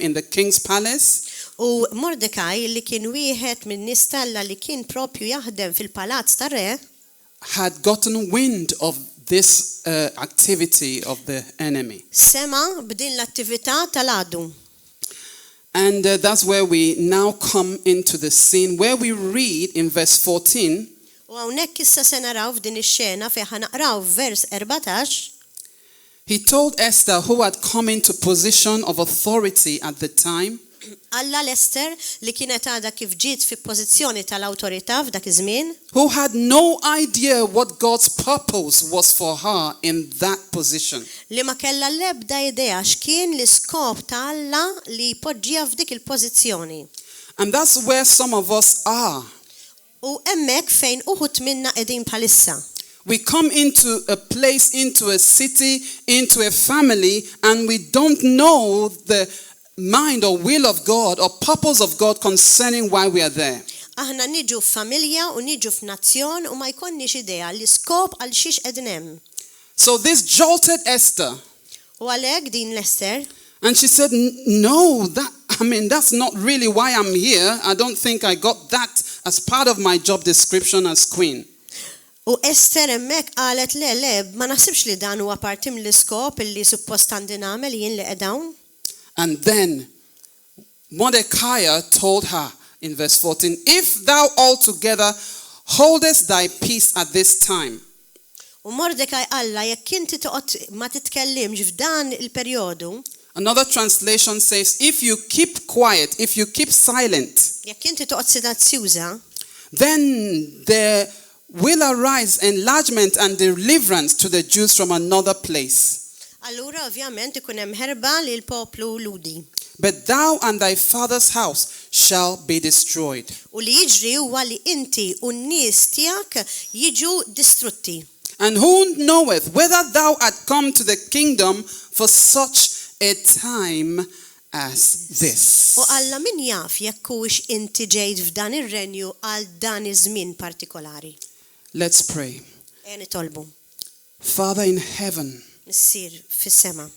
in the king's palace. U Mordecai li kien wieħed minn nistalla li kien propju jaħdem fil-palazz tar-re had gotten wind of this activity of the enemy. Sema b'din l-attività tal-għadu. And that's where we now come into the scene where we read in verse 14. U hawnhekk issa se naraw f'din ix-xena fejn ħanaqraw vers 14. He told Esther, who had come into position of authority at the time, Alla l-Ester li kienet għadha kif ġiet fi pożizzjoni tal-awtorità f'dak iż-żmien, who had no idea what God's purpose was for her in that position. li ma kellha l-ebda idea x'kien l-iskop ta' Alla li jpoġġiha f'dik il-pożizzjoni. And that's where some of us are. U hemmhekk fejn uħud minna qegħdin bħalissa. We come into a place, into a city, into a family, and we don't know the mind or will of God or purpose of God concerning why we are there. Aħna niġu f'familja u niġu f'nazzjon u ma jkollniex idea l-iskop għal xiex qegħdin hemm. So this jolted Esther. U għalhekk din l-Ester And she said, no, that's not really why I'm here. I don't think I got that as part of my job description as queen. U Ester hemmhekk qalet le ma naħsibx li dan huwa parti mill-iskop illi suppost għandi nagħmel jien li qed hawn. And then Mordecai told her in verse 14, if thou altogether holdest thy peace at this time. U Mordecai qalla jekk inti toqgħod ma titkellimx f'dan il-perjodu. Another translation says, if you keep quiet, if you keep silent, Jekk inti toqgħod silenzzjuża, then there will arise enlargement and deliverance to the Jews from another place. allura ovvjament ikun hemm ħerba li l-poplu ludi. But thou and thy father's house shall be destroyed. U li jiġri huwa li inti u n-nies tiegħek jiġu distrutti. And who knoweth whether thou art come to the kingdom for such a time as this? U Alla min jaf jekk huwiex inti ġejt f'dan ir-renju għal dan iż-żmien partikolari. Let's pray. Nitolbu. Father in heaven, Missier fis-sema.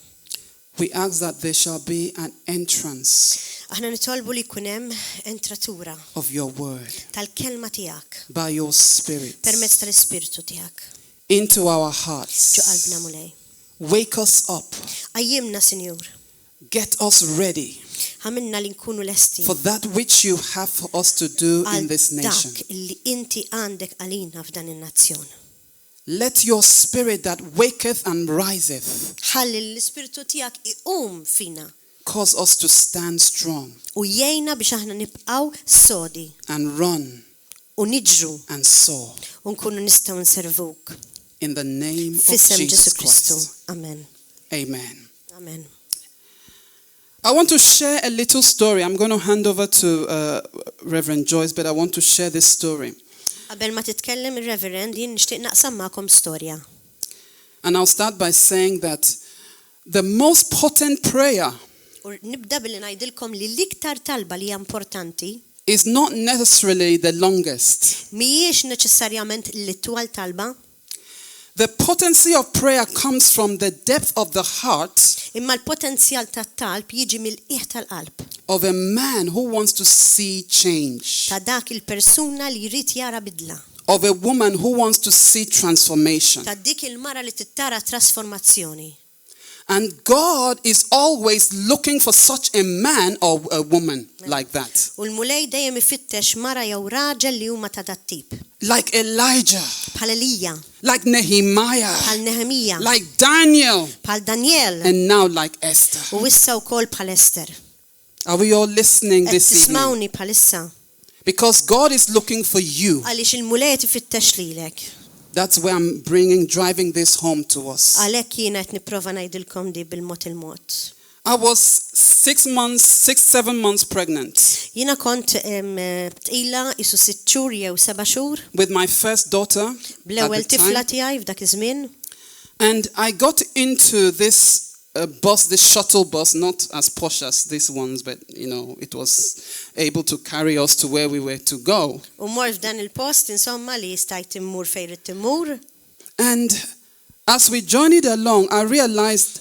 we ask that there shall be an entrance Aħna nitolbu li jkun hemm entratura of your word tal-kelma tiegħek by your spirit permezz tal-Ispirtu tiegħek into our ġo hearts. qalbna mulej. Wake us up. Għajjimna, Sinjur, Get us ready ħamilna li nkunu lesti for that which you have for us to do in għal this nation. dak li inti għandek għalina f'dan in-nazzjon. Let your spirit that waketh and riseth Ħalli l-Ispirtu tiegħek iqum fina cause us to stand strong u jgħinna biex aħna nibqgħu sodi and run u niġru and soar u nkunu nistgħu nservuk. in the name of F'isem Jesus Ġesu Kristu. Christ. Amen. Amen. Amen. I want to share a little story. I'm going to hand over to Reverend Joyce, but I want to share this story. Qabel ma titkellem ir-Reverend jien nixtieq naqsam magħkom storja. And I'll start by saying that the most potent prayer U nibda billi ngħidilkom li l-iktar talba li hija importanti is not necessarily the longest. mhijiex neċessarjament l-itwal talba, The potency of prayer comes from the depth of the heart imma l-potenzjal tat-talb jiġi mill-qiegħ tal-qalb of a man who wants to see change, ta' dak il-persuna li jrid jara bidla, of a woman who wants to see transformation. ta' dik il-mara li tittara trasformazzjoni. And God is always looking for such a man or a woman like that. U l-mulej dejjem ifittex mara jew raġel li huma ta' dat-tip. Like Elijah, Bħal Elija, like Nehemiah, bħal Nehemija, like Daniel, bħal Daniel and now like Esther. u issa wkoll bħal Ester. Are we all listening Qed this evening? tismawni bħalissa Because God is looking for you. għaliex il-mulej tifittex lilek. That's where I'm driving this home to us. Għalhekk jiena qed nipprova ngħidilkom di bil-mod il-mod. I was 7 months pregnant Jiena kont tqila isu 6 xhur jew 7 xhur with my first daughter at bl-ewwel the tifla time. tiegħi f'dak iż-żmien. And I got into this bus, this shuttle bus, not as posh as these ones, but it was able to carry us to where we were to go. U mor f'dan il-post insomma li stajt immur fejn rid timmur. And as we journeyed along, I realized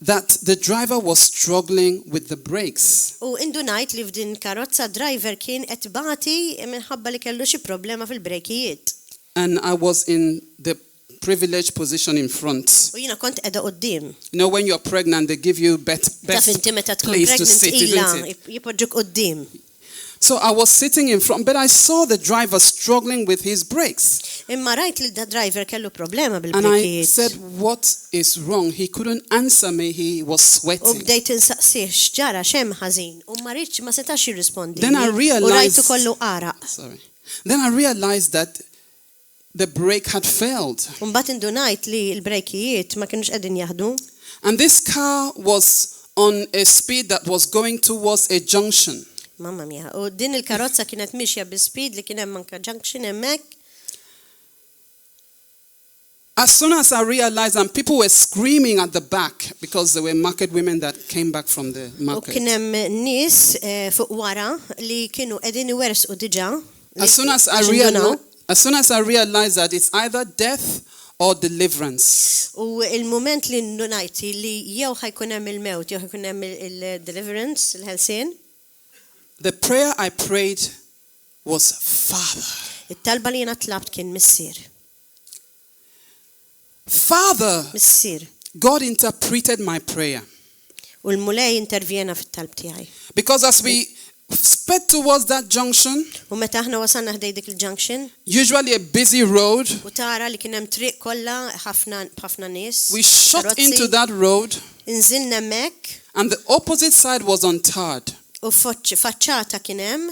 that the driver was struggling with the brakes. U indunajt li f'din karozza driver kien qed bagħti minħabba li kellu xi problema fil-brekijiet. And I was in the privileged position in front. U jiena kont qiegħda quddiem. You know, when you're pregnant, they give you best Taf inti meta tkun place to pregnant sit, ilha isn't it? jipoġġuk quddiem. So I was sitting in front, but I saw the driver struggling with his brakes. Imma rajt li da driver kellu problema And I bil-brekijiet. said, what is wrong? He couldn't answer me. He was U sweating. bdejt insaqsih x'ġara x'hemm ħażin u ma rridx ma setax jirrispondi. Then I U realized- rajtu kollu qaraq. Sorry. Then I realized that the brake had failed. U mbagħad indunajt li l-brekijiet ma kinux qegħdin jaħdu. And this car was on a speed that was going towards a junction. Mamma mia. U din il-karozza kienet mixja bi-speed li kien hemm anke junction hemmhekk. As soon as I realized, and people were screaming at the back because there were market women that came back from the U market. kien hemm nies fuq wara li kienu qegħdin iwersqu diġà. As soon as I realized that it's either death or deliverance. U il-moment li ndunajti li jew ħajkun hemm il-mewt jew ħajkun hemm il-deliverance, il-ħelsien. The prayer I prayed was, Father. It-talba li jiena tlabt kien missier. Father, Missier. God interpreted my prayer. U l-mulej intervjena fit-talb tiegħi. Because as we sped towards that junction, U meta aħna wasalna ħdej dik il-junction, usually a busy road, u tara li kien hemm triq kollha ħafna nies. we shot karozzi. into that road Inżilna hemmhekk and the opposite side was untarred. u faċċata kien hemm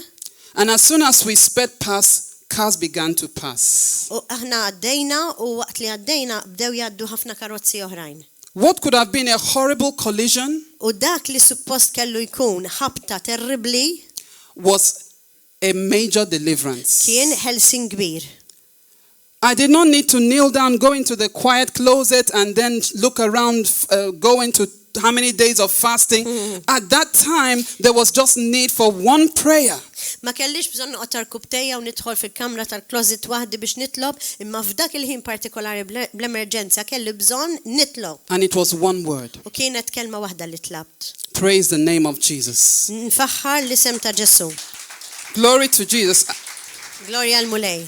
And as soon as we sped past, cars began to pass. u aħna għaddejna u waqt li għaddejna bdew jgħaddu ħafna karozzi oħrajn. What could have been a horrible collision U dak li suppost kellu jkun ħabta terribli was a major deliverance. kien ħelsin kbir. I did not need to kneel down, go into the quiet closet, and then look around, go into how many days of fasting. At that time, there was just need for one prayer. Ma kellix bżonn noqgħod tarkubtejja u nidħol fil-kamra tal-closet waħdi biex nitlob, imma f'dak il-ħin partikolari bl-emerġenza kelli bżonn nitlob. And it was one word. U kienet kelma waħda li tlabt. Praise the name of Jesus. Nfaħħar l-isem ta' Ġesu. Glory to Jesus. Glorja l-mulej.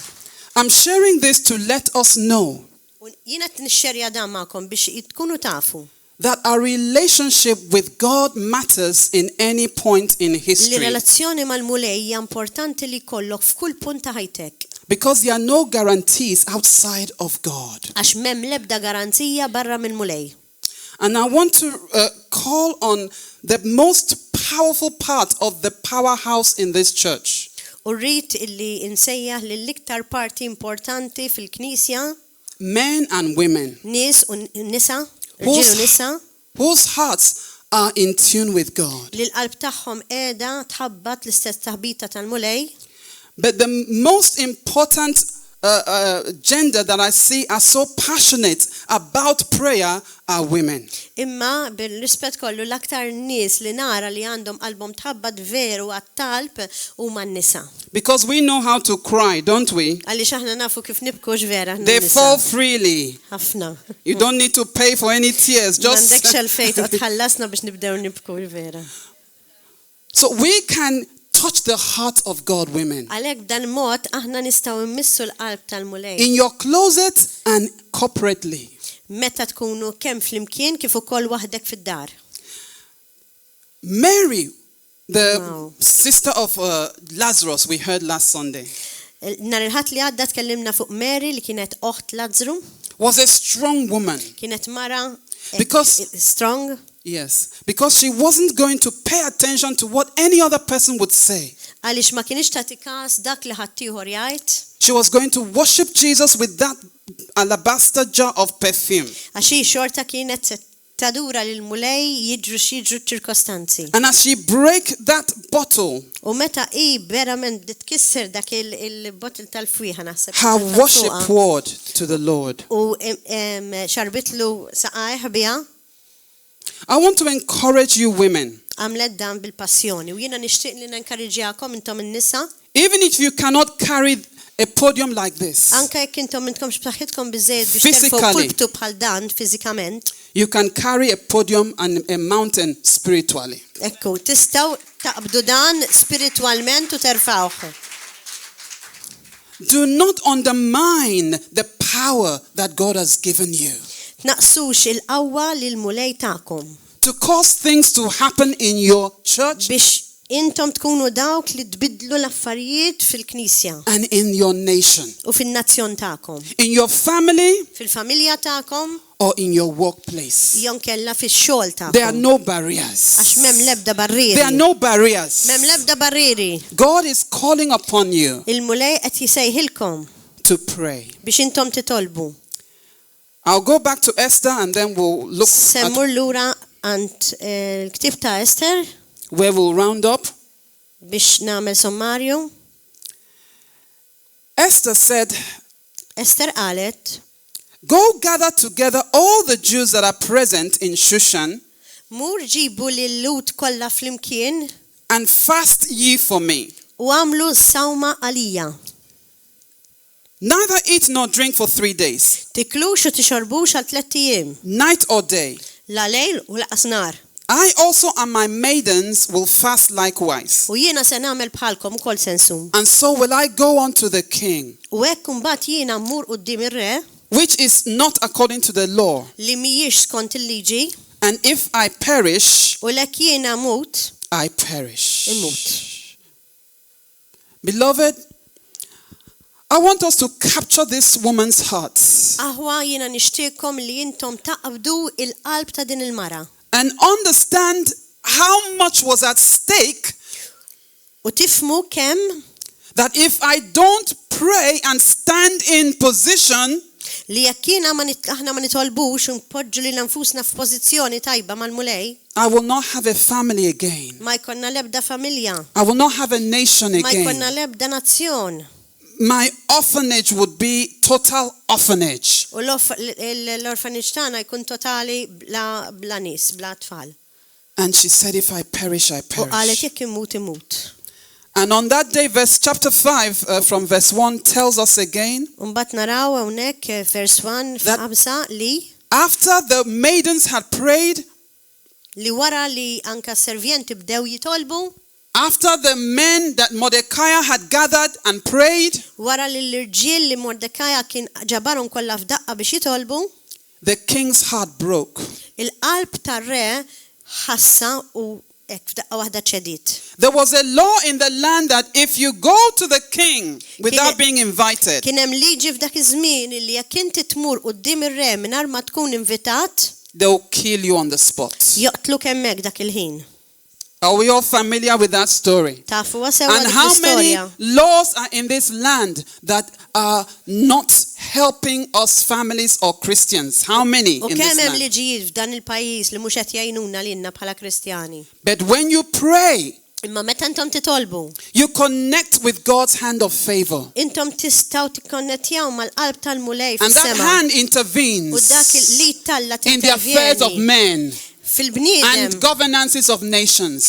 I'm sharing this to let us know U jiena nixxerja dan magħkom biex tkunu tafu that our relationship with God matters in any point in li history. relazzjoni mal-mulej hija importanti li jkollok f'kull punt ta' ħajtek. Because there are no guarantees outside of God. Għax m'hemm l-ebda garanzija barra mill-mulej. And I want to call on the most powerful part of the powerhouse in this church. U rrid illi insejjaħ li l-iktar parti importanti fil-Knisja, Men and women nies u nisa, irġiel u nisa, whose hearts are in tune with God. li l-qalb tagħhom qiegħda tħabbat l-istess taħbita tal-mulej. But the most important gender that I see are so passionate about prayer are women. Imma bil-rispett kollu l-aktar nies li nara li għandhom qalbhom tħabbat veru għat-talb huma n-nisa. Because we know how to cry, don't we? Għaliex aħna nafu kif nibkux vera aħna They n-nisa. fall freely. Ħafna. You don't need to pay for any tears. M'għandek Just xalfejn u tħallasna biex nibdew nibku vera. so we can touch the heart of God, women. Għalhekk b'dan mod aħna nistgħu immissu l-qalb tal-mulej. In your closet and corporately. Meta tkunu kemm flimkien kif ukoll waħdek fid-dar. Mary, the Wow. sister of Lazarus, we heard last Sunday, Nar il-ħadd li għadda tkellimna fuq Mary li kienet oħt Lazzru, was a strong woman. kienet mara Because- strong. Yes, because she wasn't going to pay attention to what any other person would say. Għaliex ma kienx tagħti każ dak li ħadd ieħor jgħid, She was going to worship Jesus with that alabaster jar of perfume. għax hi xorta kienet tadura lil mulej jiġru x'jiġru ċirkostanzi. And as she break that bottle, U meta hi verament titkisser dak il-bottle tal-fwieħa naħseb. her kienet worship fuqha. poured to the Lord. U xarbitlu saqajh biha. I want to encourage you women, Għamlet dan bil-passjoni u jiena nixtieq li nenkarriġjakom intom in-nisa, even if you cannot carry a podium like this, anke jekk intom intkomx b'saħħitkom biżejjed biex terfgħu Physically. pulptu bħal dan fiżikament, You can carry a podium and a mountain spiritually. Ekku, tistaw taqbdu dan spiritualment u terfawh. Do not undermine the power that God has given you Tnaqsux il-qawwa lil-mulej tagħkom to cause things to happen in your church biex intom tkunu dawk li tbidlu l-affarijiet fil-Knisja and in your nation, u fin-nazzjon tagħkom, in your family fil-familja tagħkom or in your workplace. jew kella fix-xogħol There are tagħkom. no barriers. Għax m'hemm l-ebda barrieri. There are no barriers. M'hemm l-ebda barrieri. God is calling upon you Il-mulej qed jisejħilkom to pray. biex intom titolbu. I'll go back to Esther and then we'll look Semmur at lura għand l-ktieb ta' Ester where we'll round up. biex nagħmel sommarju. Esther said, Ester qalet, "Go gather together all the Jews that are present in Shushan mur ġibu lil-lut kollha flimkien and fast ye for me. u għamlu sawma għalija. Neither eat nor drink for 3 days, Tiklux u tixorbux għal 3 ijiem, night or day. la lejl u laqas nar. I also and my maidens will fast likewise. U jiena se nagħmel bħalkom ukoll se nsum. And so will I go unto the king, U hekk imbagħad jiena mmur quddiem ir-re which is not according to the law. li mhijiex skont il-liġi And if I perish, u lek jiena mut, I perish." imut. Beloved, I want us to capture this woman's heart Aħwa jiena nixtieqkom li intom taqbdu il-qalb ta' din il-mara and understand how much was at stake u tifmu kemm that if I don't pray and stand in position, li jekk jiena aħna ma nitolbux u npoġġu lil nfusna f'pożizzjoni tajba mal-mulej, I will not have a family again. ma jkollna l-ebda familja, I will not have a nation ma jkollna again. l-ebda nazzjon. My orphanage would be total orphanage. U l-orfaniġ tagħna jkun totali bla nies, bla tfal. And she said, if I perish, I U qalet perish. jekk imut imut. And on that day, chapter 5 from verse 1 tells us again, U mbagħad naraw hawnhekk vers 1 That- f'qabsa li after the maidens had prayed, wara li anka servienti bdew jitolbu, after the men that Mordecai had gathered and prayed, wara li l-irġiel li Mordekaja kien ġabarhom kollha f'daqqa biex jitolbu, the king's heart broke. il-qalb tar-re ħassa u hekk f'daqqa waħda ċedit. There was a law in the land that if you go to the king without being invited, Kien hemm liġi f'dak iż-żmien li jekk inti tmur quddiem ir-re mingħajr ma tkun invitat, they'll kill you on the spot. joqtluk hemmhekk dak il-ħin. Are we all familiar with that story? Tafu sewa And dik how many l-istorja. laws are in this land that are not helping us families or Christians? How many U in kemm this hemm land? liġijiet f'dan il-pajjiż li mhux qed jgħinuna lilna bħala Kristjani. But when you pray, Imma meta intom titolbu, you connect with God's hand of favor. intom tistgħu tikkonnettjaw mal-qalb tal-mulej And that fis-sema. hand U dak intervenes li talla in the affairs of tintervjeni men fil-bniedem and governances of u nations.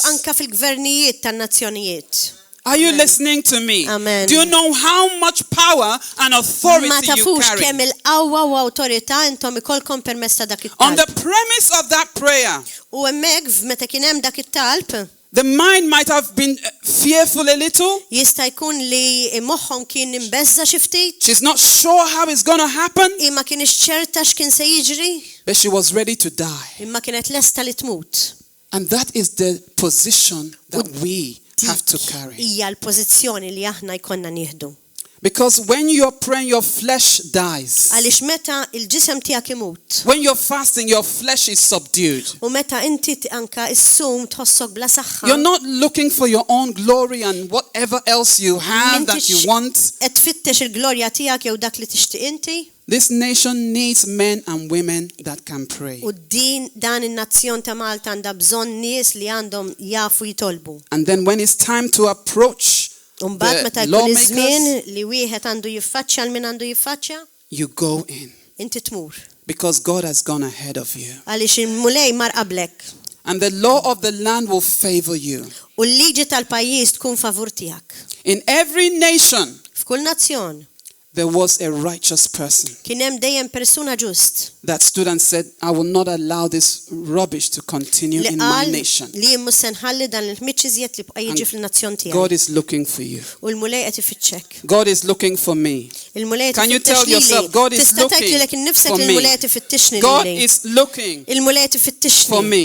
anka fil-gvernijiet tan-nazzjonijiet. Are you listening to me? Amen. Do you know how much power and Ma authority you tafux carry? kemm il-qawwa u awtorità intom ikolkom permezz ta' dak On the it-talb. premise of that prayer, U hemmhekk meta kien hemm dak it-talb, the mind might have been fearful a little. jista' jkun li moħħhom kien imbeżza xi ftit, She's not sure how it's going to happen, imma kienx ċerta x'kien se jiġri, but she was ready to die. imma kienet lesta li tmut. And that is the position that we have to carry. Hija l-pożizzjoni li aħna jkollna nieħdu. Because when you're praying, your flesh dies. Għaliex meta il-ġisem tiegħek imut When you're fasting, your flesh is subdued. u meta inti anka issum tħossok bla saħħa, You're not looking for your own glory and whatever else you have that you want. qed tfittex il-glorja tiegħek jew dak li tixtieq inti. This nation needs men and women that can pray. U dan in-nazzjon ta' Malta għandha bżonn nies li għandhom jafu jitolbu. And then when it's time to approach U mbagħad meta the jkun iż-żmien lawmakers, li wieħed għandu jiffaċċja l min għandu jiffaċċja, you go in. inti tmur. Because God has gone ahead of you. Għaliex il-mulej mar qablek. And the law of the land will favor you. U l-liġi tal-pajjiż tkun favur tiegħek. In every nation, F'kull nazzjon there was a righteous person Kien hemm dejjem persuna ġust that stood and said, I will not allow this rubbish to continue li in my qal nation. li jien mhux se nħalli dan il-ħmiċċiżjed li bqa' jiġi fil-nazzjon tiegħi. God is looking for you. U l-mulej qed ifittxek. God is looking for me. Il-mulej Can you tell yourself, God is tista' tgħid looking lilek innifsek for li me. l-mulej qed ifittixni God lili. is looking Il-mulej qed ifittixni. for me.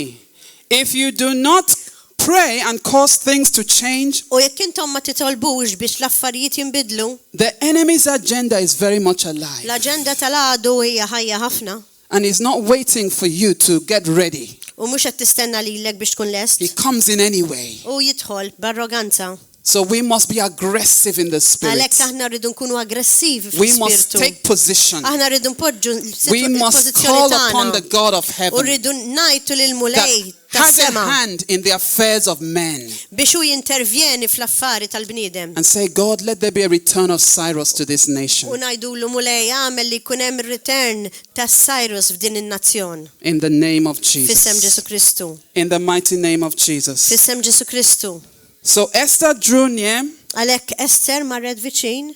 If you do not pray and cause things to change, U jekk intom ma titolbux biex l-affarijiet jinbidlu, the enemy's agenda is very much alive. l-aġenda tal-għadu hija ħajja ħafna And he's not waiting for you to get ready. u mhux qed tistenna lilek biex tkun lest. He comes in anyway. U jidħol b'arroganza. So we must be aggressive in the spirit. Għalhekk aħna rridu nkunu aggressivi We must fil-spirtu. take position. Aħna rridu npoġġu We must l-pożizzjoni call upon the tagħna. God of U heaven rridu ngħidu lil mulej that has a tas-sema hand in the affairs of men biex hu jintervjeni fl-affari tal-bniedem. and say, God, let there be a return of Cyrus to this nation. U ngħidulu mulej għamel li jkun hemm ir-return tas-Cyrus f'din in-nazzjon. In the name of Fissem Ġesu Jesus. Kristu. In the mighty name of Jesus. Fissem Ġesu Kristu. So Esther drew near, Għalhekk Ester marret viċin.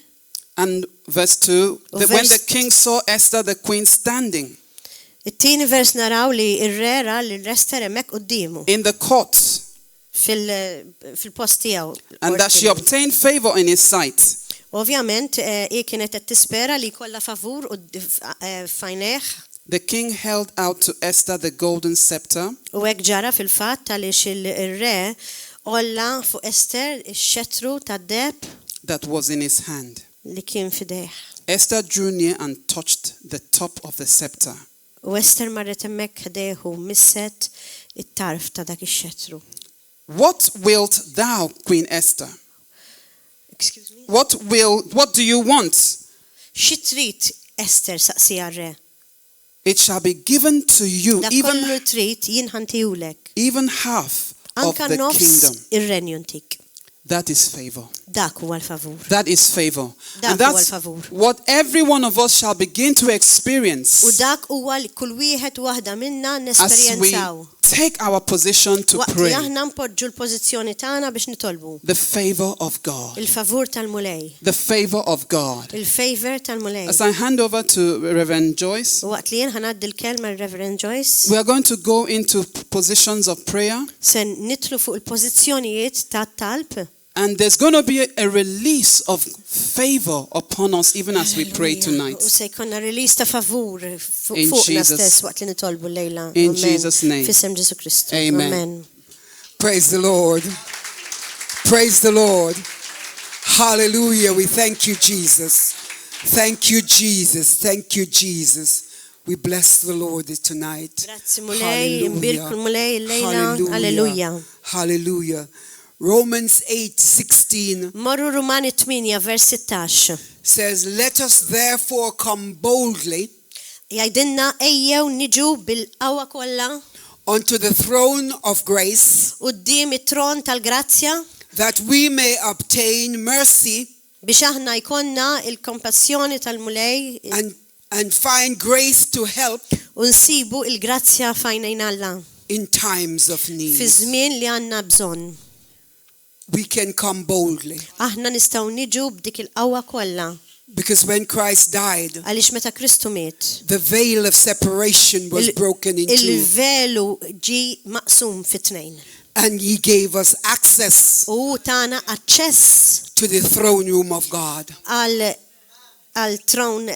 and verse 2, that when Verse- the king saw Esther, the queen, standing It-tieni vers naraw li r-rera li l-Ester hemmhekk qudiemu in the court, fil-post tiegħu. and that she obtained favor in his sight, Ovvjament, hi kienet qed tispera li jkollha favur fajnejh the king held out to Esther the golden scepter u hekk ġara fil-fatt għaliex ir-re olla fuq Ester ix-xettru tad-deb that was in his hand. li kien fidejh. Esther drew near and touched the top of the scepter. U Ester marret hemmhekk ħdejhu misset it-tarf ta' dak ix-xettru. What wilt thou, Queen Esther? Excuse me. What do you want? Xi trid Ester saqsija r-re? It shall be given to you, Dak kollu trid jien ħantihulek. even half of Anka the nofs kingdom. ir-renju ntik. That is favor. Dak huwa l-favur. That is favor. Dak And huwa that's l-favur. what every one of us shall begin to experience U dak huwa li kull wieħed waħda minna as we nesperjenzaw. take our position to Waqt li pray. aħna npoġġu l-pożizzjoni tagħna biex nitolbu. The favor of God. Il-favur tal-mulej. The favor of God. Il-favor tal-mulej. As I hand over to Reverend Joyce, U waqt li jien ħanaddi l-kelma l-Reverend Joyce, we are going to go into positions of prayer, se nitlu fuq il-pożizzjonijiet tat-talb. and there's going to be a release of favor upon us even as we pray tonight. U se jkollna release ta' favur In fuqna Jesus- stess waqt li nitolbu lejla. In Amen. Jesus' name. Fissem Ġesu Kristu. Amen. Amen. Praise the Lord. Praise the Lord. Hallelujah. We thank you, Jesus. Thank you, Jesus. Thank you, Jesus. We bless the Lord tonight. Grazzi mulej, imbirku l-mulej lejla. Alleluja. Hallelujah. Romans 8:16 Morru Rumani 8 vers 16. says, "Let us therefore come boldly Jajdinna ejjew niġu bil-qawwa kollha unto the throne of grace, quddiem it-tron tal-grazzja that we may obtain mercy biex aħna jkollna il-kompassjoni tal-mulej and find grace to help u nsibu il-grazzja fajnejn Alla in times of fi need." żmien li għandna bżonn. We can come boldly. Aħna nistgħu niġu b'dik il-qawwa kollha Because when Christ died, għaliex meta Kristu miet. the veil of separation was broken in two, Il-velu ġi maqsum fit-tnejn. and he gave us access U tagħna aċċess to the throne room of God. għal tron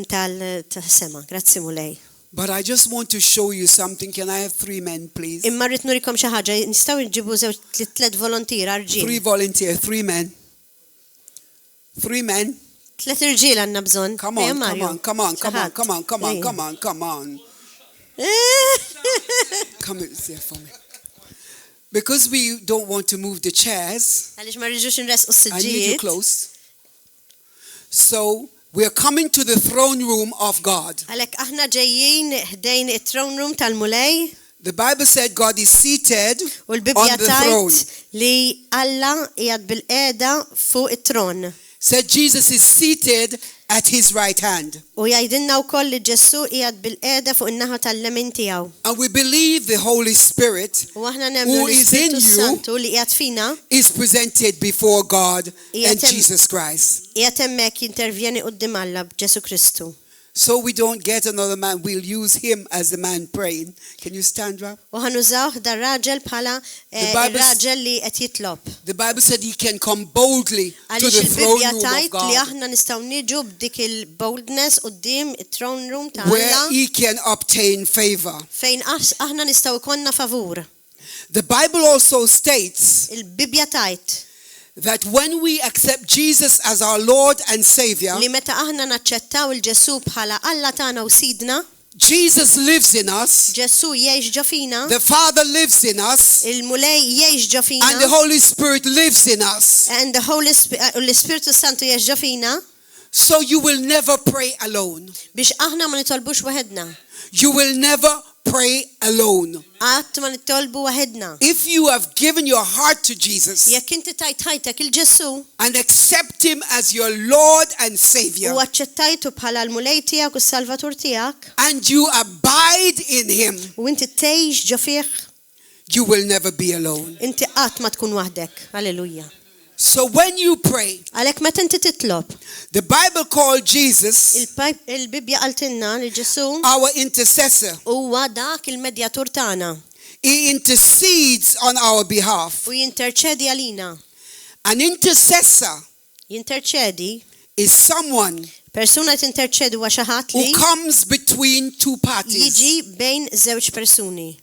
tal-sema. Grazzi mulej. But I just want to show you something. Can I have 3 men, please? Imma rrid nurikom xi ħaġa, nistgħu nġibu żewġ tliet volontiera 3 irġiel. volunteers, 3 men. 3 men. Tliet irġiel għandna bżonn. Come on, come on, come on, come on, come on, come on, come on, come on. Come here for me. Because we don't want to move the chairs, Għaliex ma rridux nresqu I need you s-siġġijiet. close. So we are coming to the throne room of God. Għalhekk aħna ġejjin ħdejn it-throne room tal-mulej The Bible said God is seated u l-Bibja on the throne. tajt li Alla qiegħed bil-qiegħda fuq it-tron. Said Jesus is seated at his right hand. U jgħidilna wkoll li Ġesu qiegħed bil-qiegħda fuq in-naħa tal-lemin tiegħu. And we believe the Holy Spirit U aħna nemmnu who is in l-Ispirtu you Santu li qiegħed fina is presented before God and Yes, Jesus Christ. qiegħed hemmhekk jintervjeni quddiem Alla b'Ġesu Kristu. So we don't get another man, we'll use him as the man praying. Can you stand up? U ħanużawh dar raġel bħala Bible- ir-raġel li qed jitlob. The Bible said he can come boldly to Għaliex the throne il-Bibja room of tajt li God, aħna nistgħu niġu b'dik il-boldness quddiem it-throne room ta' where Alla he can obtain favor. fejn aħna nistgħu ikollna favur. The Bible also states Il-Bibja tajt that when we accept Jesus as our Lord and Savior, li meta aħna naċċettaw il-Ġesu bħala Alla tagħna u sidna, Jesus lives in us, Ġesu jgħix ġo fina, the Father lives in us, il-Mulej jgħix ġo fina, and the Holy Spirit lives in us. and the Holy l-Ispirtu Santu jgħix ġo fina, So you will never pray alone. biex aħna ma nitolbux waħedna. You will never pray alone. Qatt ma nitolbu waħedna. If you have given your heart to Jesus Jekk inti tajt ħajtek il-Ġesu and accept him as your Lord and Savior, u aċċettajtu bħala l-Mulej tiegħek u s-Salvatur tiegħek and you abide in him, u inti tgħix ġo fih, you will never be alone. inti qatt ma tkun waħdek. Halleluja. So when you pray, Għalhekk meta inti titlob, the Bible called Jesus il-Bibja qaltilna li Ġesu our intercessor. huwa dak il-medjatur tagħna He intercedes on our behalf. u jinterċedi għalina. An intercessor Jinterċedi, is someone persuna tinterċedi huwa xi ħadd who li comes between two parties. jiġi bejn żewġ persuni.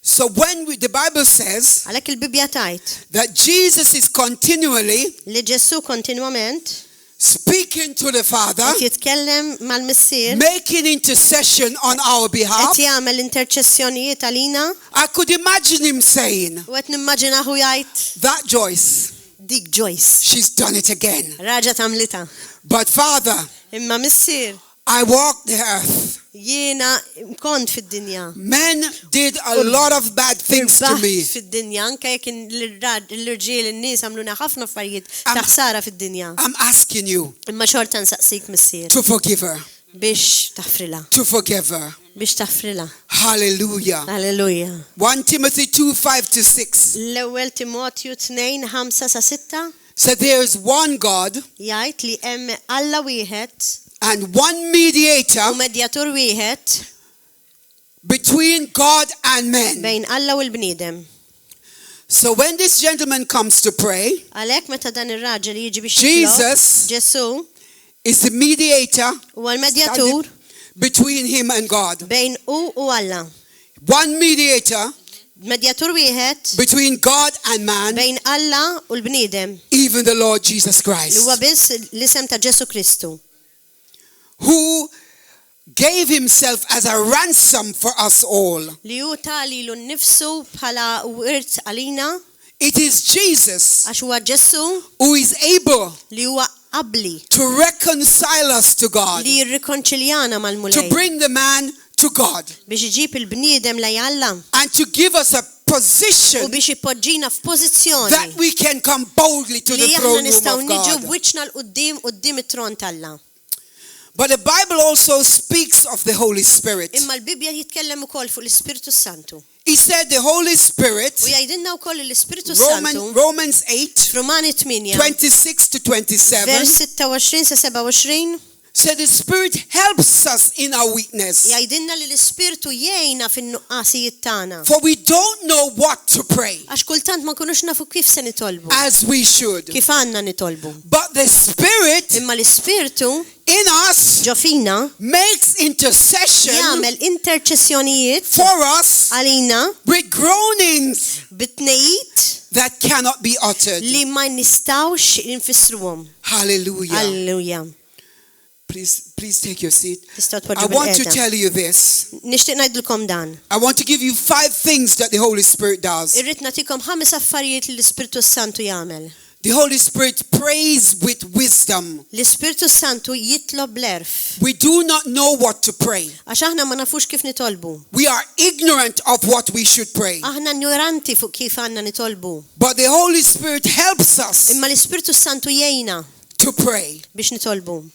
So when the Bible says Għalhekk il-Bibja tajt that Jesus is continually li Ġesu kontinwament speaking to the Father, qed jitkellem mal-Missier, making intercession on our behalf, qed jagħmel interċessjonijiet għalina I could imagine him saying, u qed nimmaġinaħu jgħid that Joyce, dik Joyce. she's done it again. Raġa tamlita. But Father, Imma Missier, I walked the earth. jiena kont fid-dinja. Men did a lot of bad things to me. Fid-dinja, anke jekk l-irġiel in-nies għamluna ħafna affarijiet ta' ħsara fid-dinja. I'm asking you Imma xorta nsaqsik Missier to forgive her, biex taħfrila, to forgive her. biex taħfrila. Hallelujah. Halleluja. 1 Timothy 2:5-6 L-ewwel Timotju 2:5-6 said there is one God jgħid li hemm Alla wieħed and one mediator u medjatur wieħed between God and men. bejn Alla u l-bniedem. So when this gentleman comes to pray, Għalhekk meta dan ir-raġel jiġi biex Jesus jitlob, Ġesu is the mediator huwa l-medjatur between him and God. bejn u Alla. One mediator Medjatur wieħed between God and man, bejn Alla u l-bniedem. even the Lord Jesus Li huwa Christ, biss l-isem ta' Ġesu Kristu. who gave himself as a ransom for us all. Li hu talilu nnifsu bħala wirt għalina It is Jesus għax huwa Ġesu who is able li huwa qabbli to reconcile us to God, li jirrikonċiljana to mal-mulej bring the man to God, biex iġib il-bniedem lej Alla and to give us a u position biex ipoġġina that f'pożizzjoni we can come boldly to li the aħna throne room nistgħu of niġu God. b'wiċċna l-qudiem it-tron tal-Alla. But the Bible also speaks of the Holy Spirit. Imma l-Bibja jitkellem ukoll fuq l-Ispirtu Santu. He said the Holy Spirit, U jgħidilna wkoll l-Ispirtu Santu Romans 8, f'Romani 8 26 to 27, vers 26 sa 27 said the Spirit helps us in our weakness. jgħidilna li l-Ispirtu jgħinna fin-nuqqasijiet tagħna. For we don't know what to pray Għax kultant ma nkunux nafu kif se nitolbu, as we should. kif għandna nitolbu. But the Spirit Imma l-Ispirtu in us ġo fina makes intercession jagħmel interċessjonijiet for us għalina with groanings bit-tnejjiet that cannot be uttered. li ma nistawx infissruhom. Hallelujah. Alleluja. Please take your seat. Tistgħu I tpoġġu want to bil-qiegħda. tell you this. Nixtieq ngħidilkom dan. I want to give you 5 things that the Holy Spirit does. Irrid nagħtikom 5 affarijiet li l-Ispirtu Santu jagħmel. The Holy Spirit prays with wisdom. L-Ispirtu Santu jitlob l-erf. We do not know what to pray. Għax aħna ma nafux kif nitolbu. We are ignorant of what we should pray. Aħna ignoranti fuq kif għandna nitolbu. But the Holy Spirit helps us Imma l-Ispirtu Santu jgħinna to pray. biex nitolbu.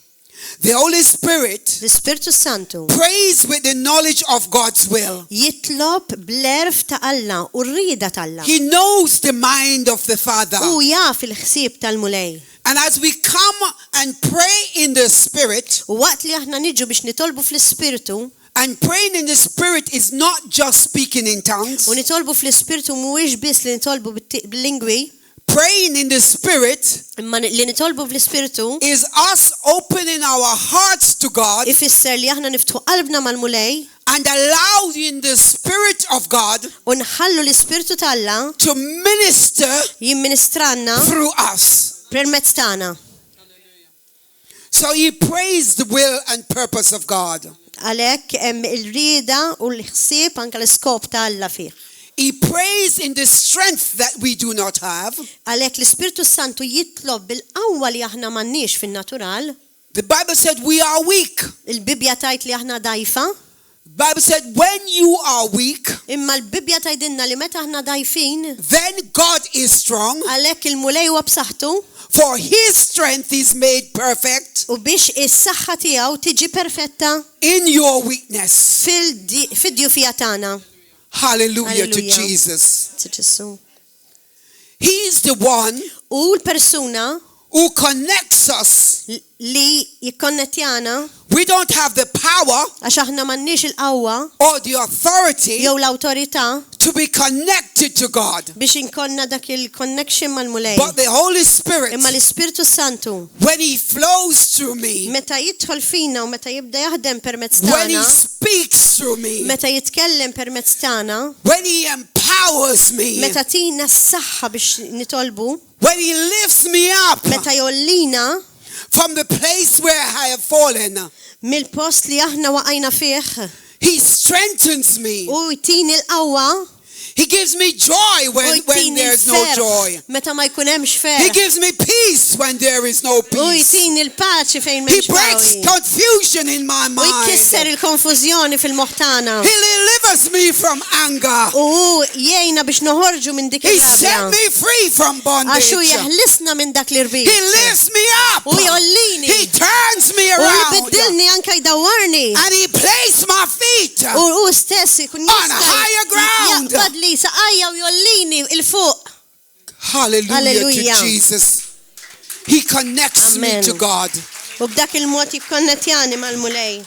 The Holy Spirit L-Ispirtu Santu prays with the knowledge of God's will. jitlob bl-erf ta' Alla u rrida ta' Alla. He knows the mind of the Father. U jaf il-ħsieb tal-mulej. And as we come and pray in the Spirit, U waqt li aħna niġu biex nitolbu fl-Ispirtu, and praying in the Spirit is not just speaking in tongues. u nitolbu fl-Ispirtu mhuwiex biss li nitolbu bil-lingwi, Praying in the Spirit imma li nitolbu fl-Ispirtu is us opening our hearts to God ifisser li aħna niftħu qalbna mal-mulej and allowing the Spirit of God u nħallu l-Ispirtu ta' Alla to minister jimministranna through us. permezz tagħna. So he prays the will and purpose of God. Għalhekk hemm il-rieda u l-ħsieb anke l-iskop ta' Alla fih. He prays in the strength that we do not have. Għalhekk l-Ispirtu Santu jitlob bil-qawwa li aħna m'għandniex fin-natural. The Bible said we are weak. Il-Bibja tajt li aħna dajfa, The Bible said when you are weak, imma l-Bibja tgħidilna li meta aħna dajfin, then God is strong. għalhekk il-mulej huwa b'saħħtu For his strength is made perfect u biex is-saħħa tiegħu tiġi perfetta in your weakness. fid-djufija tagħna. Hallelujah to Hallelujah. Jesus. Ġesu. He's the one U l-persuna who connects us. li jikkonnettjana We don't have the power għax aħna m'għandniex il-qawwa or the authority jew l-awtorità to be connected to God. biex inkonna dak il-connection mal-mulej. But the Holy Spirit, Imma l-Ispirtu Santu when he flows through me, meta jidħol fina u meta jibda jaħdem permezz when he tagħna, speaks through me, meta jitkellem permezz tagħna, when he empowers me, meta tina s-saħħa biex nitolbu, when he lifts me up meta jollina from the place where I have fallen, mill-post li aħna waqajna fih he strengthens me. u jtini l-qawwa He gives me joy u when jtini there's no joy. l-ferħ meta ma jkun hemmx He ferħ gives me peace when there is no u peace. jtini l-paċi fejn He m'hemmx breaks paċi confusion in my u mind. jkisser il-konfużjoni fil-moħħ tagħna He delivers me from anger. u jgħinna biex noħorġu minn dik He set il-rabja me free from bondage. għaxu jeħlisna minn dak li He rbit lifts me up. u jollini He turns me u around. jbiddilni anka jdawarni And he placed my feet u stess ikun on a higher ground. jaqbad li saqajja u jollini il-fuq. Hallelujah, Hallelujah. to Jesus. He connects Amen. me to God. U b'dak il-mod jikkonnettjani mal-mulej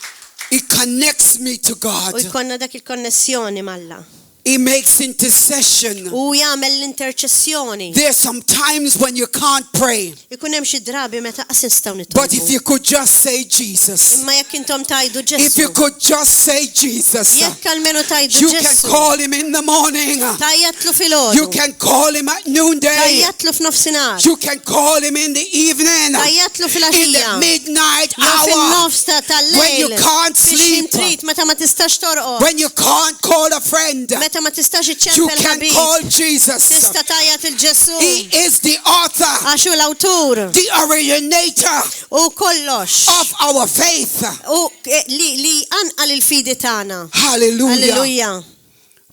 He connects me to u God. jkollna dak il-konnessjoni malla. He makes intercession. U jagħmel l-interċessjoni. There's some times when you can't pray. Ikun hemm xi drabi meta qas nistgħu But if nitolbu. you could just say Jesus. Imma jekk intom tajdu If you Ġesu. could just say Jesus. Jekk almenu tajdu You can Ġesu. call him in the morning. Tajjatlu You filgħodu. can call him at noonday. Tajjatlu f'nofsinhar. You can call him in the evening. Tajjatlu In the fil-għaxija. midnight Jew hour. fin-nofs When you tal-lejl. can't Fix sleep. trid meta ma tistax torqod. When you can't call a friend. Meta ma tistax You iċċempel can ħabib. call Jesus. Tista' tajjat il-Ġesu. He is the author, Għaxu l-awtur the originator u kollox. of our faith. U li anqal il-fidi tagħna. Hallelujah. Alleluja.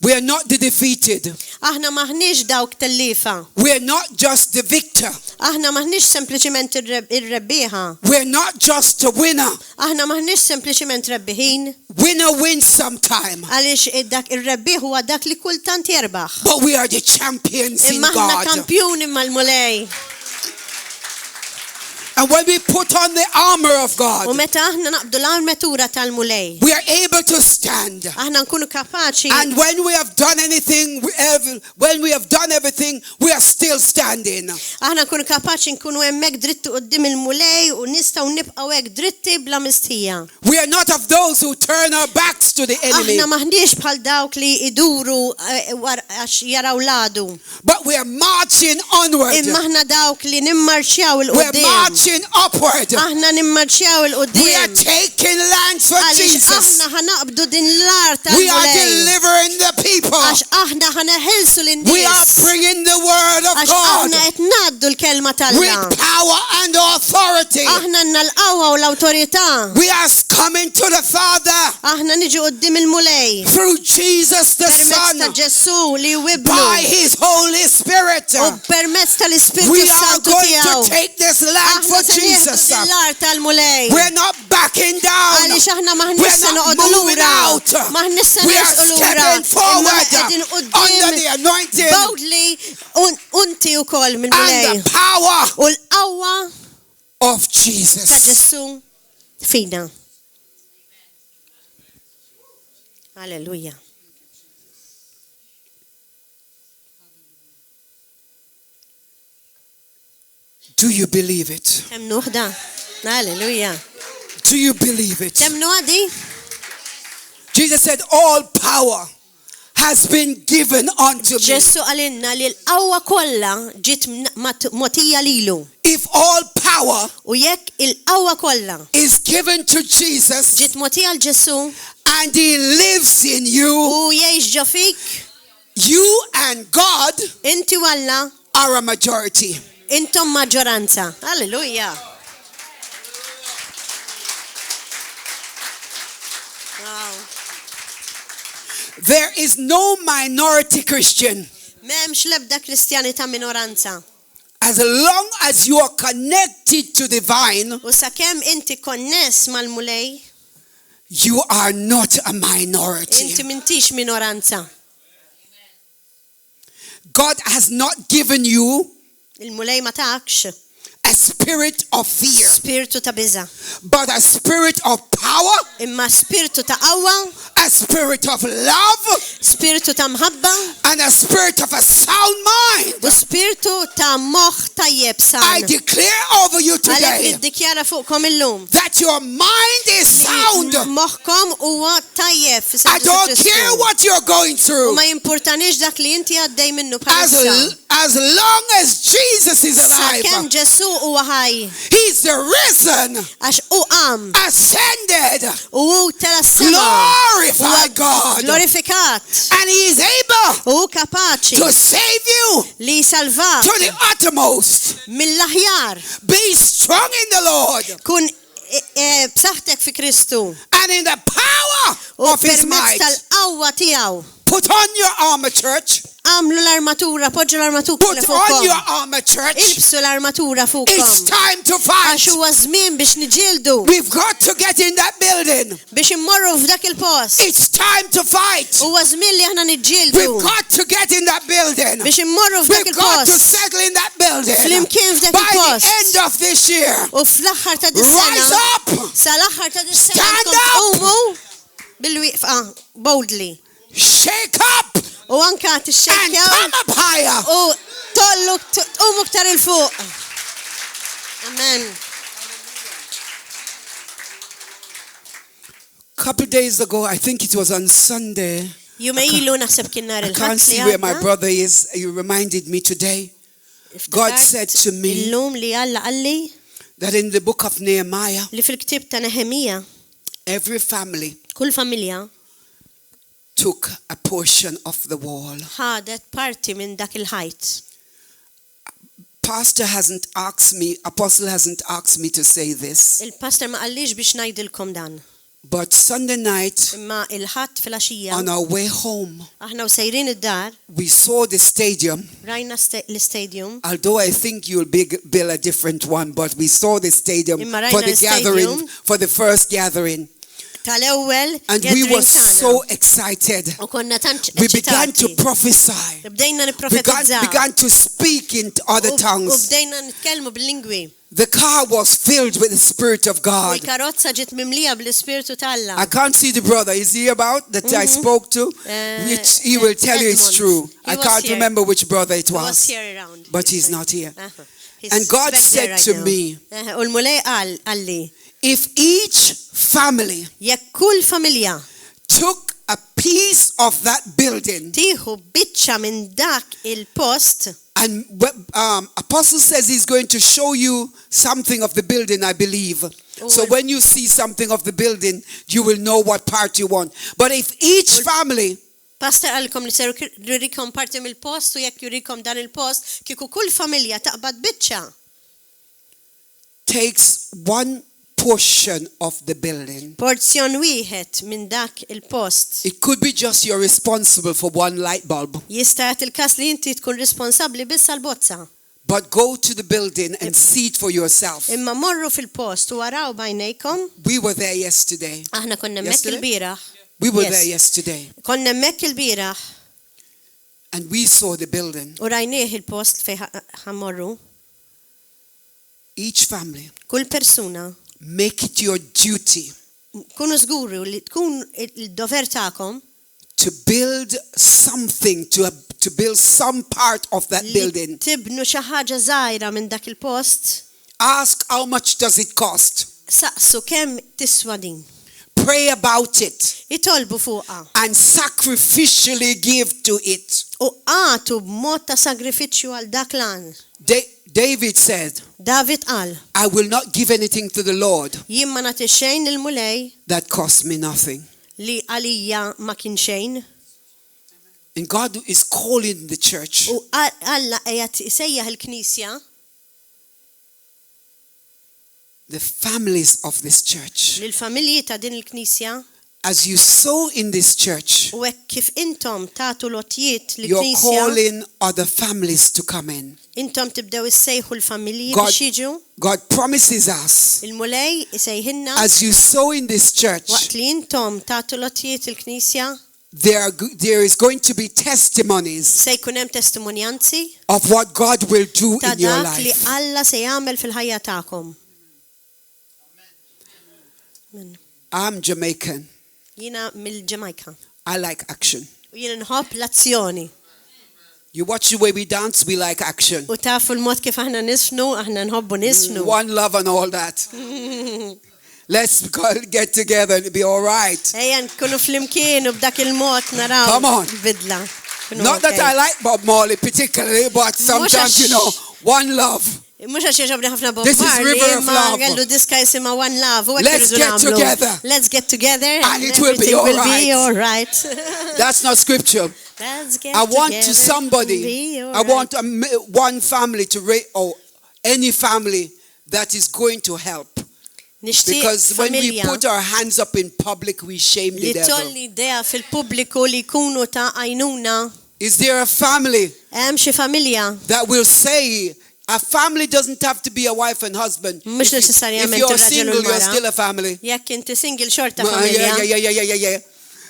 We are not the defeated. Aħna maħniex dawk tellifa. We are not just the victor. Aħna maħniex sempliċiment ir-rebbieħa. We are not just a winner. Aħna maħniex sempliċiment rebbiħin. Winner wins sometime. Għaliex dak ir-rebbieħ huwa dak li kultant jerbaħ. But we are the champions in Imma aħna God. kampjuni mal-mulej. And when we put on the armor of U God, meta aħna naqbdu l-armatura tal-mulej. we are able to stand. Aħna nkunu kapaċi. And when we have done anything, when we have done everything, we are still standing. Aħna nkunu kapaċi nkunu hemmhekk dritti quddiem il-mulej u nistgħu nibqgħu hekk dritti bla mistija. We are not of those who turn our backs to the enemy, Aħna maħniex bħal dawk li iduru għax jaraw ladu. but we are marching onward. Imma aħna dawk li nimmarċjaw We're il-qudiem. marching upward. Aħna nimmarċjaw We are il-qudiem. taking land for Għaliex Jesus. aħna ħanaqbdu din l-art We are tal-mulej. delivering the people. Għax aħna ħaneħilsu We are l-nies. bringing the word of Għax God aħna qed ngħaddu l-kelma Talla. with power and authority. Aħna għandna l-qawwa u l-awtorità. We are coming to the Father Aħna niġu qudiem il-mulej. through Jesus the Permezz ta' Son Ġesu li wibnu. by His Holy Spirit. Spirit, U permezz tal-Ispirtu we are Santu going tiegħu. to take this land for Aħna se nieħdu Jesus. din l-art tal-mulej. We're not backing down. Għaliex aħna We're maħnissa not noqogħdu moving lura. out. Maħnissa We are nisqu lura. stepping Imma forward qegħdin under quddiem the anointing boldly unti wkoll mill-mulej. and the power U l-qawwa of ta' Jesus. Ġessu fina. Alleluja. Do you believe it? Temnuh da. Alleluja. Do you believe it? Temnu għadi? Jesus said, all power has been given unto me. Ġessu għalinna li l-qawwa kollha ġiet motija lilu. If all power U jekk il-qawwa kollha is given to Jesus ġiet motija l-Ġessu and he lives in you, u jgħix ġo fik, you and God inti u Alla are a majority. intom maġġoranza. Alleluja. Wow. There is no minority Christian. M'hemmx l-ebda Kristjani ta' minoranza. As long as you are connected to the vine, U sakemm inti konness mal-mulej, you are not a minority. inti m'intix minoranza. God has not given you Il-mulej ma takx a spirit of fear, spiritu ta' biża, but a spirit of power, imma spiritu ta' qawwa, a spirit of love, spiritu ta' mħabba, and a spirit of a sound mind. u spiritu ta' moħħ tajjeb I san. declare over you Għalhekk today niddikjara fuqkom illum. that your mind is sound. Moħħkom huwa tajjeb fi I don't care what you're going U through. ma jimportanix dak li inti għaddej minnu bħalissa. As long as Jesus is Sakemm alive, Ġesu huwa ħaj, he's the risen, għax u qam, ascended, u hu tela s-sema, glorified God, glorifikat, and he is able u kapaċi to save you li salvat to the uttermost. mill-aħjar. Be strong in the Lord Kun b'saħħtek fi Kristu and in the power u of his permezz might. tal-qawwa tiegħu. Put on your armor, church. Għamlu l-armatura, poġġu l-armatura Put on fuqkom. your armor, church. Ilbsu l-armatura It's fuqkom. time to Għax fight. huwa żmien biex niġildu, We've got to get in that building. biex immorru f'dak il-post. It's time to fight. Huwa żmien li aħna niġġieldu We've got to get in that building. biex immorru f'dak We've got to il-post. settle in that building. Flimkien f'dak By the il-post. end of this year, U fl-aħħar ta' rise dis-sena, up sal-aħħar ta' dis-sena Stand tkun up. tqumu bil-wieqfa boldly. shake up, U anka and tixxekkjaw come up higher. u tollu tqumu ktar il-fuq. Amen. A couple days ago, I think it was on Sunday. Juma ilu naħseb kien nar I il-ħadd can't see li where my għadna. brother is. You reminded me today God said to me Illum li Alla qalli that in the book of Nehemiah, li fil-ktib ta' Nehemija every family kull familja took a portion of the wall. ħadet parti minn dak il-ħajt. Pastor hasn't asked me, Apostle hasn't asked me to say this, Il-pastor ma qallix biex ngħidilkom dan. but Sunday night Imma il-ħadd fil-għaxija on our way home, aħna u sejrin id-dar we saw the stadium. rajna l-istadium. Although I think you'll build a different one, but we saw the stadium Imma rajna for the l-stadium. gathering, for the first gathering. Tal-ewwel And we gathering were tagħna. so excited. U konna tant We began to eċitati. prophesy. Bdejna We nipprofetizzaw. began to speak in other U tongues. bdejna nitkellmu bil-lingwi. The car was filled with the Spirit of U God. l-karozza ġiet mimlija bl-Ispirtu Talla. I can't see the brother. Is he about that I spoke to? Which he will tell you it's Edmund. true. He I was can't here. remember which brother it He was was. here around. But he's not here. He's And God back said there to right now. me, U l-mulej għalli, if each family jekk kull familja took a piece of that building, tieħu biċċa minn dak il-post, and Apostle says he's going to show you something of the building, I believe. So well- when you see something of the building, you will know what part you want. But if each family pastor għalkom li seru jurikom parti mill-post u jekk jurikom dan il-post, kieku kull familja taqbad biċċa takes one portion of the building. Porzjon wieħed minn dak il-post. It could be just you're responsible for one light bulb. Jista' jagħti il-każ li inti tkun responsabbli biss għall-bozza. But go to the building and see it for yourself. Imma morru fil-post u waraw bajnejkom. We were there yesterday. Aħna konna hemmhekk il-bieraħ. We were Yes. there yesterday. Konna hemmhekk il-bieraħ And we saw the building. u rajnieh il-post fejn ħammorru. Each family, Kull persuna make it your duty kunu żguru li tkun il-dover tagħkom to build something, to build some part of that li building. tibnu xi ħaġa żgħira minn dak il-post. Ask how much does it cost. Saqsu kemm tiswa din. Pray about it Itolbu fuqha and sacrificially give to it. u għatu b'mod ta' sagrifiċċju għal dak lan. David said, David qal, I will not give anything to the Lord jien ma nagħti xejn il-mulej that costs me nothing. li għalija ma kien xejn. And God is calling the church U Alla qiegħed isejjaħ il-Knisja, the families of this church. lill-familji ta' din il-Knisja, As you sow in this church, u hekk kif intom tagħtu lotjiet you're lill-Knisja, calling other families to come in. intom tibdew issejħu l-familji God- biex jiġu. God promises us, Il-mulej isejħinna as you sow in this church, waqt li intom tagħtu lotjiet il-Knisja there is going to be testimonies se jkun hemm testimonjanzi of what God will do ta' in your dak li life. Alla se jagħmel fil-ħajja tagħkom. Amen. I'm Jamaican. Jiena mill-Ġamajka I like action. u jiena nħobb l-azzjoni. You watch the way we dance, we like action. U tafu l-mod kif aħna nisfnu, aħna nħobbu nisfnu. One love and all that. Let's get together and be all right. Ejja nkunu flimkien u b'dak il-mod naraw Come on. bidla. Kunu Not that okay. I like Bob Marley particularly, but sometimes, one love. Mux għax jieġobni ħafna Bob This is Marley, river of ma love. għallu diska jisima One Love. u hekk Let's irridu get nagħmlu. together. Let's get together And it will be everything all will right. be all right. That's not scripture. Let's get I want together to somebody, be all I right. want one family to rate, or any family that is going to help. Nixtieq Because when we familja put our hands up in public, we shame the li devil. tolli idea fil-pubbliku li jkunu ta' għajnuna. Is there a family Hemm xi familja that will say, a family doesn't have to be a wife and husband. Mhux If neċessarjament you're ir-raġel u single, you're l-mara. still a family. Jekk inti single xorta Yeah, familja. yeah.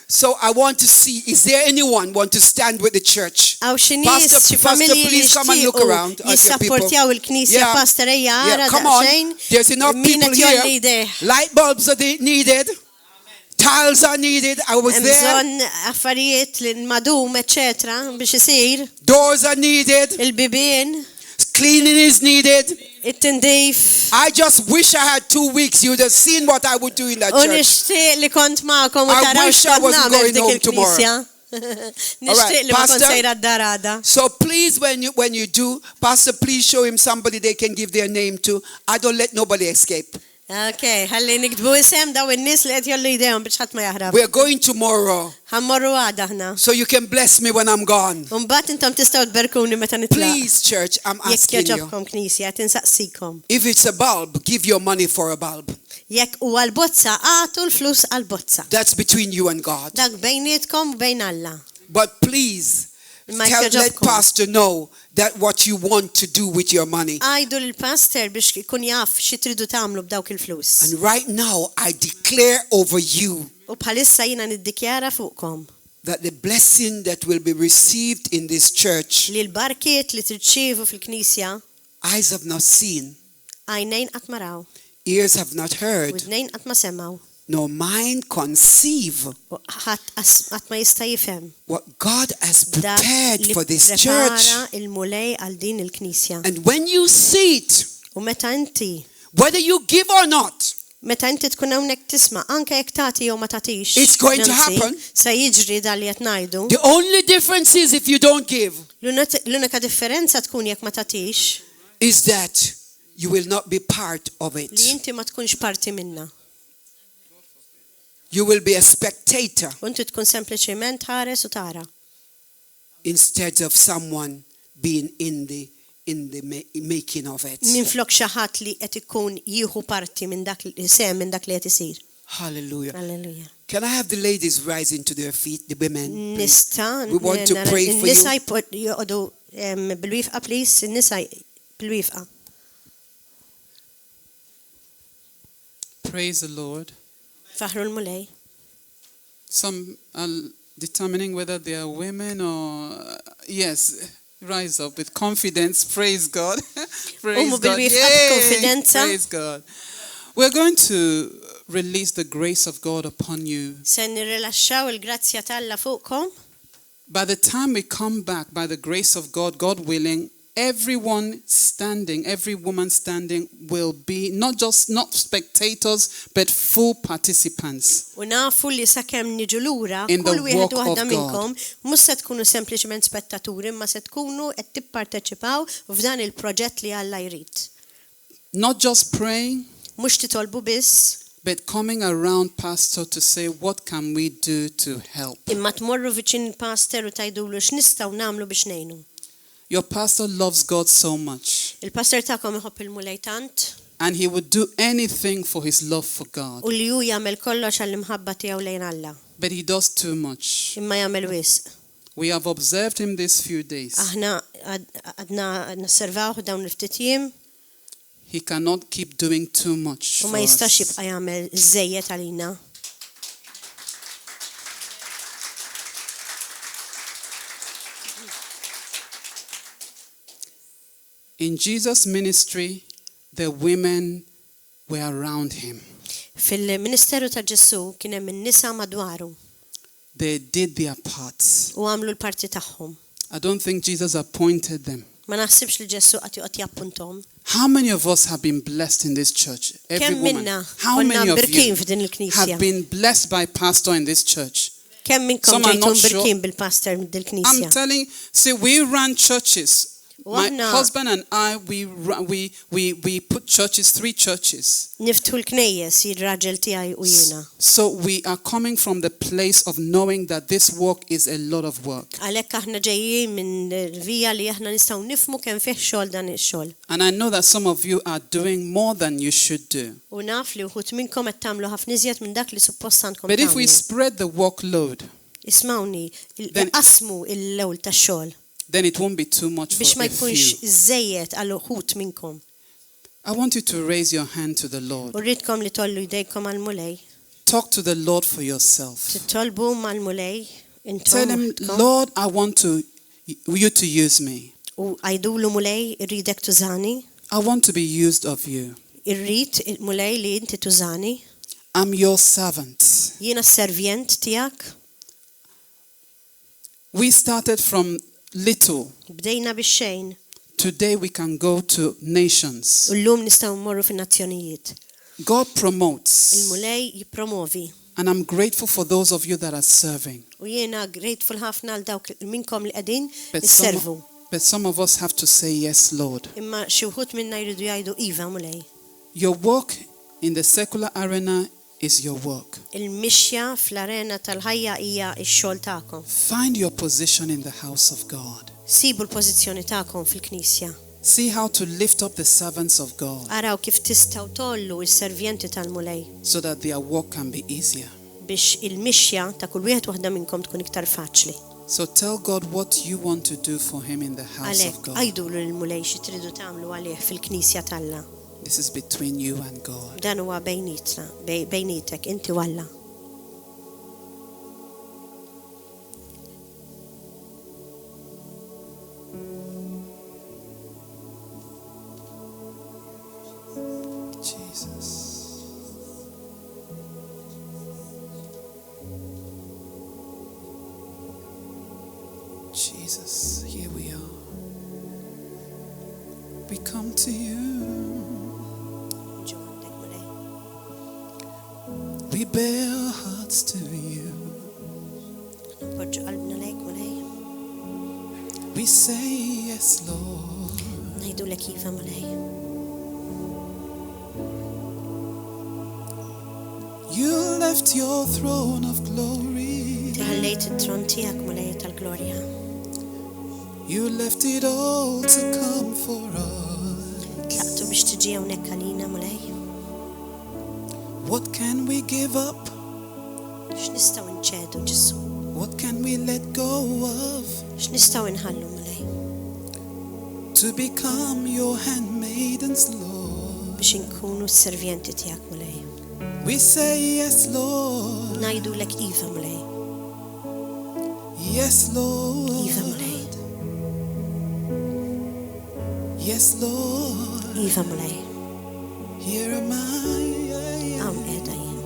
So I want to see, is there anyone want to stand with the church? Għaw xi nies Pastor, xi Pastor, familji li please come and look around jixtiequ at your people. jissapportjaw il-Knisja Yeah. pastorejja Yeah, ara come on. daqsxejn. There's enough Min people qed jolli here. jdeh. Light bulbs are needed. Tiles are needed. I was Hemm there. bżonn affarijiet li nmadum, eċetera, biex isir. Doors are needed. Il-bibien, Cleaning is needed. it-tindif. I just wish I had 2 weeks. You'd have seen what I would do in that U church. nixtieq li kont magħkom u I taraw wish I x'kont wasn't nagħmel going f'dik home tomorrow. il-Knisja. Nixtieq li ma kont Pastor? sejra d-darada. So please, when you do, Pastor, please show him somebody they can give their name to. I don't let nobody escape. Okay, ħalli nikdbu isem daw in-nies li qed jolli jdejhom biex ħadd ma jaħrab. We're going tomorrow, Ħammorru għada ħna. so you can bless me when I'm gone. U mbagħad intom tistgħu tberkuni meta nitlaq. Please, church, I'm Jekk asking you. jaġobkom Knisja, tinsaqsikom. If it's a bulb, give your money for a bulb. Jekk u għal-bozza, għatu l-flus għal-bozza. That's between you and God. Dak bejnietkom u bejn Alla. But please, Ma let jkjoġobkom. Pastor know that what you want to do with your money. Għajdu l-pastor biex ikun jaf xi tridu tagħmlu b'dawk il-flus. And right now, I declare over you U bħalissa jiena niddikjara fuqkom that the blessing that will be received in this church, li l-barkiet li tirċievu fil-Knisja eyes have not seen, għajnejn qatt ma raw, ears have not u heard, dnejn qatt ma semgħu, nor mind conceive u qatt ma jista' jifhem. what God has Dak prepared li for this church. prepara il-mulej għal din il-Knisja. And when you see it, U meta inti whether you give or not, Meta inti tkun hawnhekk tisma' anke jekk tagħti jew ma tagħtix. It's going to Nancy, happen. Se jiġri dan li qed ngħidu. the only difference is if you don't give, L-unika differenza tkun jekk ma tagħtix is that you will not be part of li it. inti ma tkunx parti minna. You will be a spectator U inti tkun sempliċement ħares u tara. instead of someone being in the in the making of it. Minflok xi ħadd li qed ikun jieħu parti minn dak li sehem minn dak li qed isir. Hallelujah. Hallelujah. Can I have the ladies rising to their feet, the women? Nista' We want to pray for Nisa you. joqogħdu bil-wifqa please, nisa bil-wifqa. Praise the Lord. Faħru l-mulej. Some are determining whether they are women or yes, rise up with confidence. Praise God. Praise Umu God. bil-wifqa b'konfidenza. Praise God. We're going to release the grace of God upon you. Se nirrilaxxaw il-grazzja t'Alla fuqkom. By the time we come back, by the grace of God, God willing, everyone standing, every woman standing will be not spectators, but full participants. U nafu li sakemm niġu lura, In the kull wieħed work u waħda of minnkom mhux se tkunu sempliċement spettaturi, imma se tkunu qed tipparteċipaw f'dan il-proġett li Alla jrid. Not just praying, Mhux titolbu biss, but coming around pastor to say, what can we do to help? imma tmorru viċin il-pastor u tajdulu x'nistgħu nagħmlu biex ngħinu. Your pastor loves God so much, Il-pastor tagħkom iħobb il-mulej tant and he would do anything for his love for God. u li hu jagħmel kollox għall-imħabba tiegħu lejn Alla, But he does too much. imma jagħmel wisq. We have observed him these few days. Aħna għadna nosservawh dawn il-ftit jiem He cannot keep doing too much u for ma jistax us. jibqa' jagħmel żejjed għalina. In Jesus' ministry, the women were around him. Fil-Ministeru ta' Ġesu kien hemm in-nisa madwaru They did their parts. u għamlu l-parti tagħhom. I don't think Jesus appointed them. Ma naħsibx li Ġesu qatt joqgħod jappuntom. How many of us have been blessed in this church? Every Kemm woman. minna How konna many of birkin you f'din il-Knisja? have been blessed by pastor in this church? Kemm minnkom Some are ġejtum not sure. birkin bil-pastor I'm dil-Knisja? telling, see, we run churches. My Waħna- husband and I, we put churches, 3 churches. Niftħu l-knejjes jir-raġel tiegħi u jiena. So we are coming from the place of knowing that this work is a lot of work. Għalhekk aħna ġejjin minn vija li aħna nistgħu nifhmu kemm fih xogħol dan ix-xogħol. And I know that some of you are doing more than you should do. U naf li wħud minnkom qed tagħmlu ħafna iżjed minn dak li suppost għandkom But if we tagħmlu. spread the workload, Ismawni, Then- qasmu l-lewl tax-xogħol then it won't be too much biex for ma a jkunx few. żejjed għal uħud minnkom. I want you to raise your hand to the Lord. U rridkom li tollu jdejkom għal-mulej. Talk to the Lord for yourself. Titolbu mal-mulej Tell intom him, waħdkom, Lord, I want you to use me. u għajdulu mulej irridek tużani, I want to be used of you. irrid il-mulej li inti tużani, I'm your servant. jiena s-servient tiegħek. We started from little. Bdejna bix-xejn Today we can go to nations. u llum nistgħu mmorru fin-nazzjonijiet. God promotes. Il-mulej jippromovi And I'm grateful for those of you that are serving. u jiena grateful ħafna għal dawk minnkom li qegħdin But isservu. some of us have to say, yes, Lord. Imma xi wħud minna jridu jgħidu iva mulej. Your work in the secular arena is your work. Il-mixja fl-arena tal-ħajja hija x-xogħol tagħkom. Find your position in the house of God. Sibu l-pożizzjoni tagħkom fil-Knisja. See how to lift up the servants of God Araw kif tistgħu tollu s-servjenti tal-mulej so that their work can be easier. biex il-mixja ta' kull wieħed waħda minnkom tkun iktar faċli. So tell God what you want to do for him in the house of Għalhekk God. għajdulu lill-mulej xi tridu tagħmlu għalih fil-Knisja talla. This is between you and God. Dan huwa bejnietna, bejnietek inti u Alla. Jesus. Jesus, here we are. We come to you. Ġu għandek mulej. We bear our hearts to you. Npoġġu qalbna lejk mulej. We say yes, Lord. Ngħidulek iva mulej. You left your throne of glory. Tiħallejt it-tron tiegħek mulej tal-glorja. You left it all to come for jiġi hawnhekk għalina mulej. What can we give up? X'nistgħu nċedu Ġesu? What can we let go of X'nistgħu nħallu mulej to become your handmaidens, Lord? biex inkunu s-servjenti tiegħek mulej. We say yes, Lord. Ngħidulek iva mulej. Yes, Lord. Iva mulej. Yes, Lord. Iva mulej. Here am I. Hawn qiegħda jien.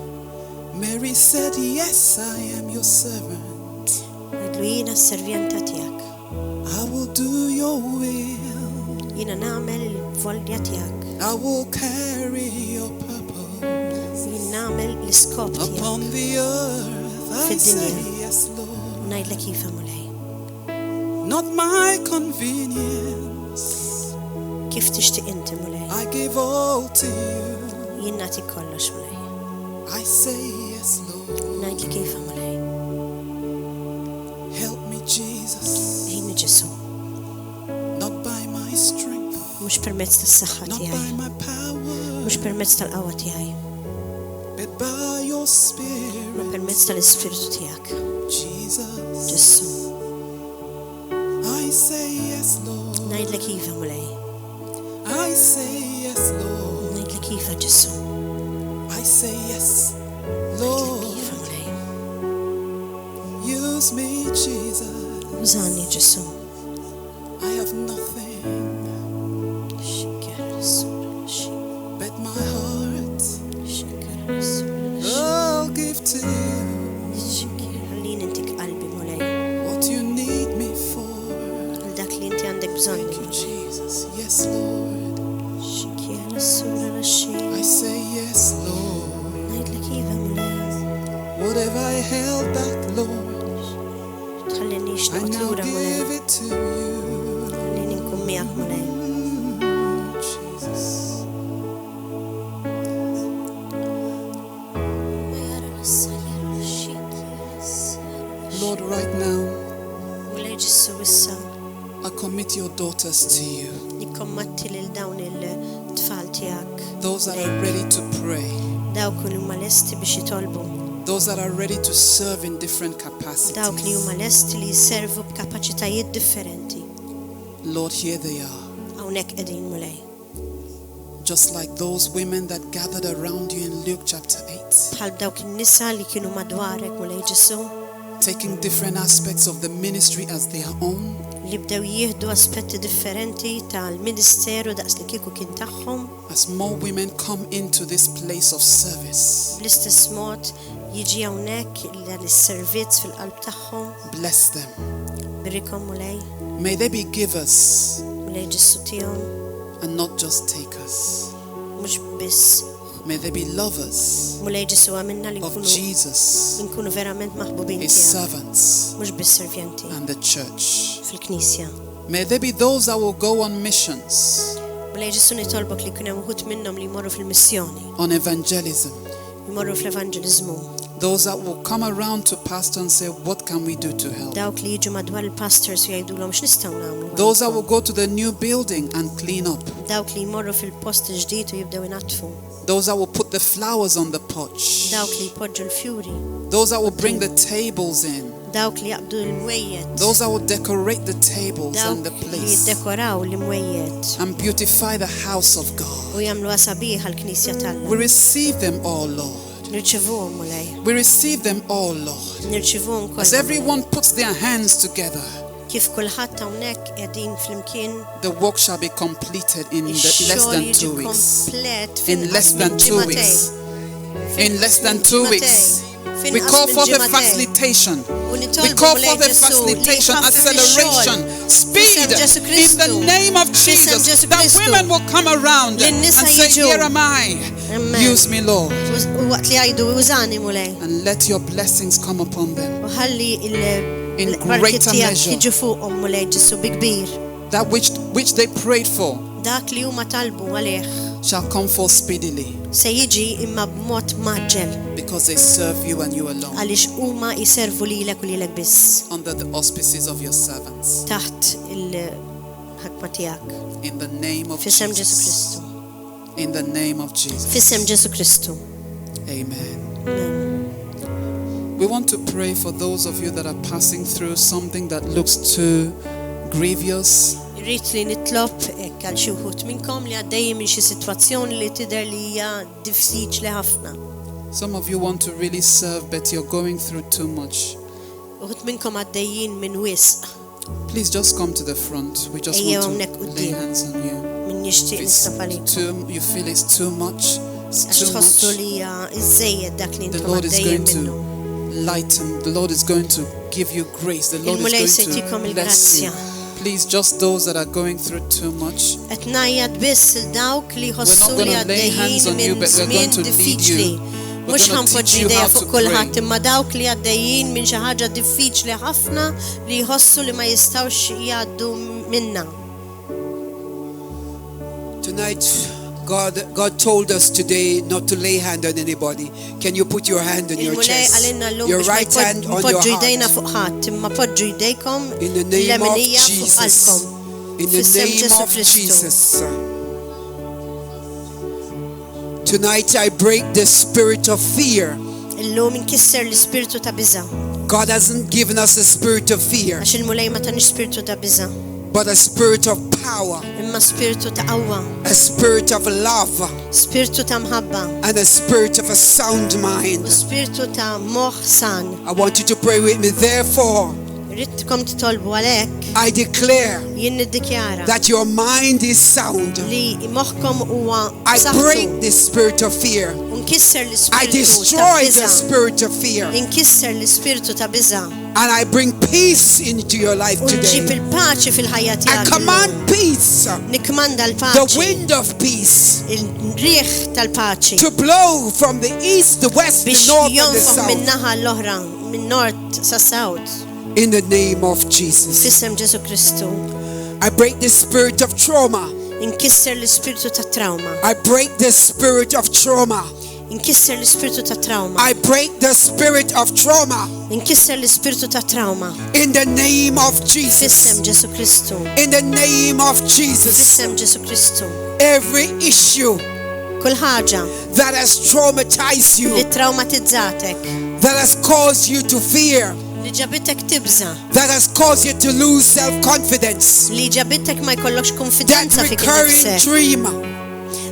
Mary said, yes, I am your servant. Ngħidlu jiena s-servjenta tiegħek. I will do your will. Jiena nagħmel il-volja tiegħek. I will carry your purpose Jien nagħmel l-iskop tiegħek. upon the earth. I say yes, Lord. Ngħidlek iva mulej. Not my convenience. Kif tixtieq inti mulej. I give all to you. Jien nagħtik kollox mulej. I say yes, Lord. Ngħidlek iva mulej. Help me, Jesus. Ejni Ġesu. Not by my strength. Mhux permezz tas-saħħa Not by tiegħi. my power. Mhux permezz tal-qawwa tiegħi. But by your Ma spirit, permezz tal-ispirtu tiegħek. Jesus. Ġesu. I say yes, Lord. Ngħidlek iva mulej. I say yes, Lord. Ngħidlek iva Ġesu. I say yes, Ngħidlek Lord. iva mulej. Use me, Jesus. Użani Ġesu. I have nothing but my heart. I'll give to you Ħallini intik qalbi mulej. what you need me for. Għal dak li inti għandek bżonn. Thank you, Jesus. Yes, Lord. I say yes, Lord. Ngħidlek iva mulej. Whatever I held back, Lord, Tħallinix I noqgħod now lura mulej. give it to you. Ħallini nkun miegħek mulej. Jesus. Lord, right now, Mulej Ġesu issa I commit your daughters to you. nikkommatti lil dawn il-tfal tiegħek. Those that are ready to pray. Dawk li huma lesti biex jitolbu. Those that are ready to serve in different Dawk li capacities. huma lesti li jservu b'kapaċitajiet differenti. Lord, here they are. Hawnhekk qegħdin mulej. Just like those women that gathered around you in Luke chapter 8. Bħal dawk in-nisa li kienu madwarek mulej Ġesu Taking different aspects of the ministry as their own. li bdew jieħdu aspetti differenti tal-ministeru daqs li kieku kien tagħhom. As more women come into this place of service, Bl-istess mod jiġi hawnhekk l-servizz fil-qalb tagħhom. bless them. Birikom mulej, May they be givers mulej Ġesu tihom, and not just takers. mhux biss May they be lovers mulej Ġesu għamilna li of nkunu Jesus, nkunu verament maħbubin His tiegħek, servants, mhux biss servjenti and the church. fil-Knisja. May they be those that will go on missions, Mulej Ġesu nitolbok li kien hemm wħud minnhom li jmorru fil-missjoni, on evangelism. jmorru fl-evanġeliżmu. Those that will come around to pastor and say, what can we do to help? Dawk li jiġu madwar il-pastors u jgħidulhom x'nistgħu nagħmlu. Those that will go to the new building and clean up. Dawk li jmorru fil-post ġdid u jibdew inatfu. Those that will put the flowers on the porch. Dawk li jpoġġu l-fjuri. Those that will bring the tables in. Dawk li jaqbdu l-mwejjed. Those that will decorate the tables and the Dawk li place jiddekoraw l-mwejjed and beautify the house of God. u jagħmlu asabiħ għall-Knisja We Talla. receive them all, Lord. Nirċivuhom mulej. We receive them all, Lord. Nirċivuhom As kollha. everyone puts their hands together, Kif kulħadd hawnhekk qegħdin flimkien the work shall be completed in less ix-xogħol than jiġi 2 weeks. komplett In f'inqas less than minn 2 ġimagħtejn. weeks. In less than Minn 2 ġimagħtejn. weeks. We F'inqas call minn for the ġimagħtejn. facilitation. U We nitolbu call for mulej the Ġesu li facilitation, jħaffef acceleration, ix-xogħol. speed Fisem Ġesu in Kristu. the name of Fisem Jesus. Ġesu That Kristu. women will come around and Lin-nisa say, jiġu. here am I. Amen. Use me, Lord. U waqt li jgħidu użani mulej. And let your blessings come upon them. U ħalli In il-barkiet greater tiegħek measure. jiġu fuqhom mulej Ġesu bi kbir. That which they prayed for Dak li huma talbu għalih shall come forth speedily se jiġi imma b'mod maġġel because they serve you and you alone għaliex huma jservu lilek u lilek biss under the auspices of your servants. taħt il-ħakma tiegħek. In the name of Fisem Ġesu Jesus. Kristu. In the name of Jesus. Fissem Ġesu Kristu. Amen. We want to pray for those of you that are passing through something that looks too grievous. Irrid li nitlob għal xi wħud minnkom li għaddejjin minn xi sitwazzjoni li tidher li hija diffiċli ħafna. Some of you want to really serve, but you're going through too much. Uħud minnkom għaddejjin minn wisq. Please just come to the front. We just want to lay hands on you. Min nixtieq nistaqalik. You feel it's too much. It's Għax too tħossu much. li hija iżejjed dak li The intom Lord is għaddejjin going minnu. to lighten. The Lord is going to give you grace. The Lord Il-mulej se is going jtikom to bless you. il-grazzja. Please, just those that are going through too much. Qed ngħid biss il dawk li We're not jħossu li going to lay hands għaddejjin on you, minn but we're going żmien to lead diffiċli. you. We're Mhux going to teach ħanpoġġi you idejja how fuq to kulħadd pray. imma dawk li għaddejjin minn xi ħaġa diffiċli ħafna li jħossu li ma jistgħux jgħaddu minnha. Tonight, God told us today not to lay hand on anybody. Can you put your hand on your Il-mulej għalinna chest? llum Your biex ma right hand on your poġġu idejna heart. fuq ħadd, imma poġġu idejkom In the name of l-leminija fuq Jesus. qalbkom. In the Fissem name Ġesu of Kristu. Jesus. Tonight I break the spirit of fear. Illum inkisser l-ispirtu ta' biża. God hasn't given us a spirit of fear, Għax il-mulej ma tanix spirtu ta' biża, but a spirit of power, imma spirtu ta' qawwa, a spirit of love, spirtu ta' mħabba, and a spirit of a sound u mind. spirtu ta' moħħ san. I want you to pray with me. Therefore, Ridkom titolbu għalhekk I declare jien niddikjara that your mind is sound. li moħħkom huwa I b'saħħtu. break the spirit of fear. Nkisser I l-ispirtu ta' destroy the biża. spirit of fear. Inkisser l-ispirtu ta' biża. And I bring peace into your life U nġib today. il-paċi fil-ħajja I tiegħek. command peace, Nikmanda the l-paċi, wind of peace, il-riħ tal-paċi to blow from the east, the west, the biex north, and the jonfoħ minn south. naħa l-oħra, minn nord sa south. In the name of Jesus. Fissem Ġesu Kristu. I break the spirit of trauma. Inkisser l-ispirtu ta' trauma. I break the spirit of trauma. Inkisser l-ispirtu ta' trauma. I break the spirit of trauma. Inkisser l-ispirtu ta' trauma. In the name of Fissem Jesus. Ġesu Kristu. In the name of Jesus. Fissem Ġesu Kristu. Every issue Kull ħaġa that has traumatized li you, traumatizzatek, that has caused you to fear, li ġabitek tibża, that has caused you to lose self-confidence, li ġabitek ma jkollokx that konfidenza fik recurring innifsek. dream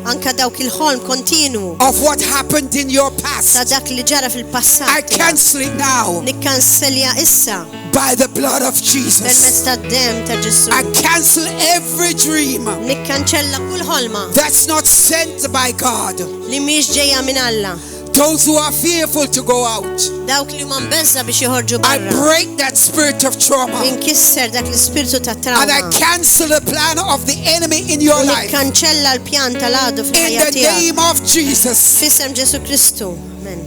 Anka dawk il-ħolm kontinu of what happened in your ta' past, dak li ġara I fil-passat. cancel it now Nikkanselja issa by the blood of permezz Jesus. tad-dem ta' Ġesu. I cancel every dream Nikkanċella kull ħolma that's not sent by God. li mhix ġejja minn Alla. Those who are fearful to go out, Dawk li huma mbeżza biex joħorġu I barra. break that spirit of trauma Inkisser dak l-ispirtu ta' and I trauma. cancel the plan of the enemy in your U life. nikkanċella l-pjan tal-għadu In fil-ħajja the tiegħek. name of Jesus, Fissem Ġesu Kristu. Amen.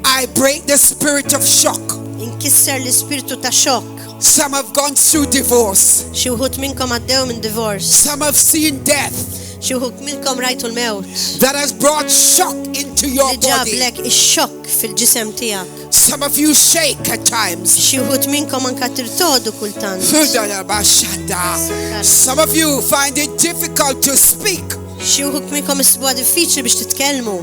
I break the spirit of shock. Inkisser l-ispirtu ta' xokk. Some have gone through divorce. Xi wħud minnkom għaddew minn divorce. Some have seen death Xi wħud minnkom rajtu l-mewt. that has brought shock into your Li body. ġablek ix-xokk fil-ġisem tiegħek. Some of you shake at times. Xi wħud minnkom anka tirtodu kultant. Some of you find it difficult to speak. Xi wħud minnkom isbuha diffiċli biex titkellmu.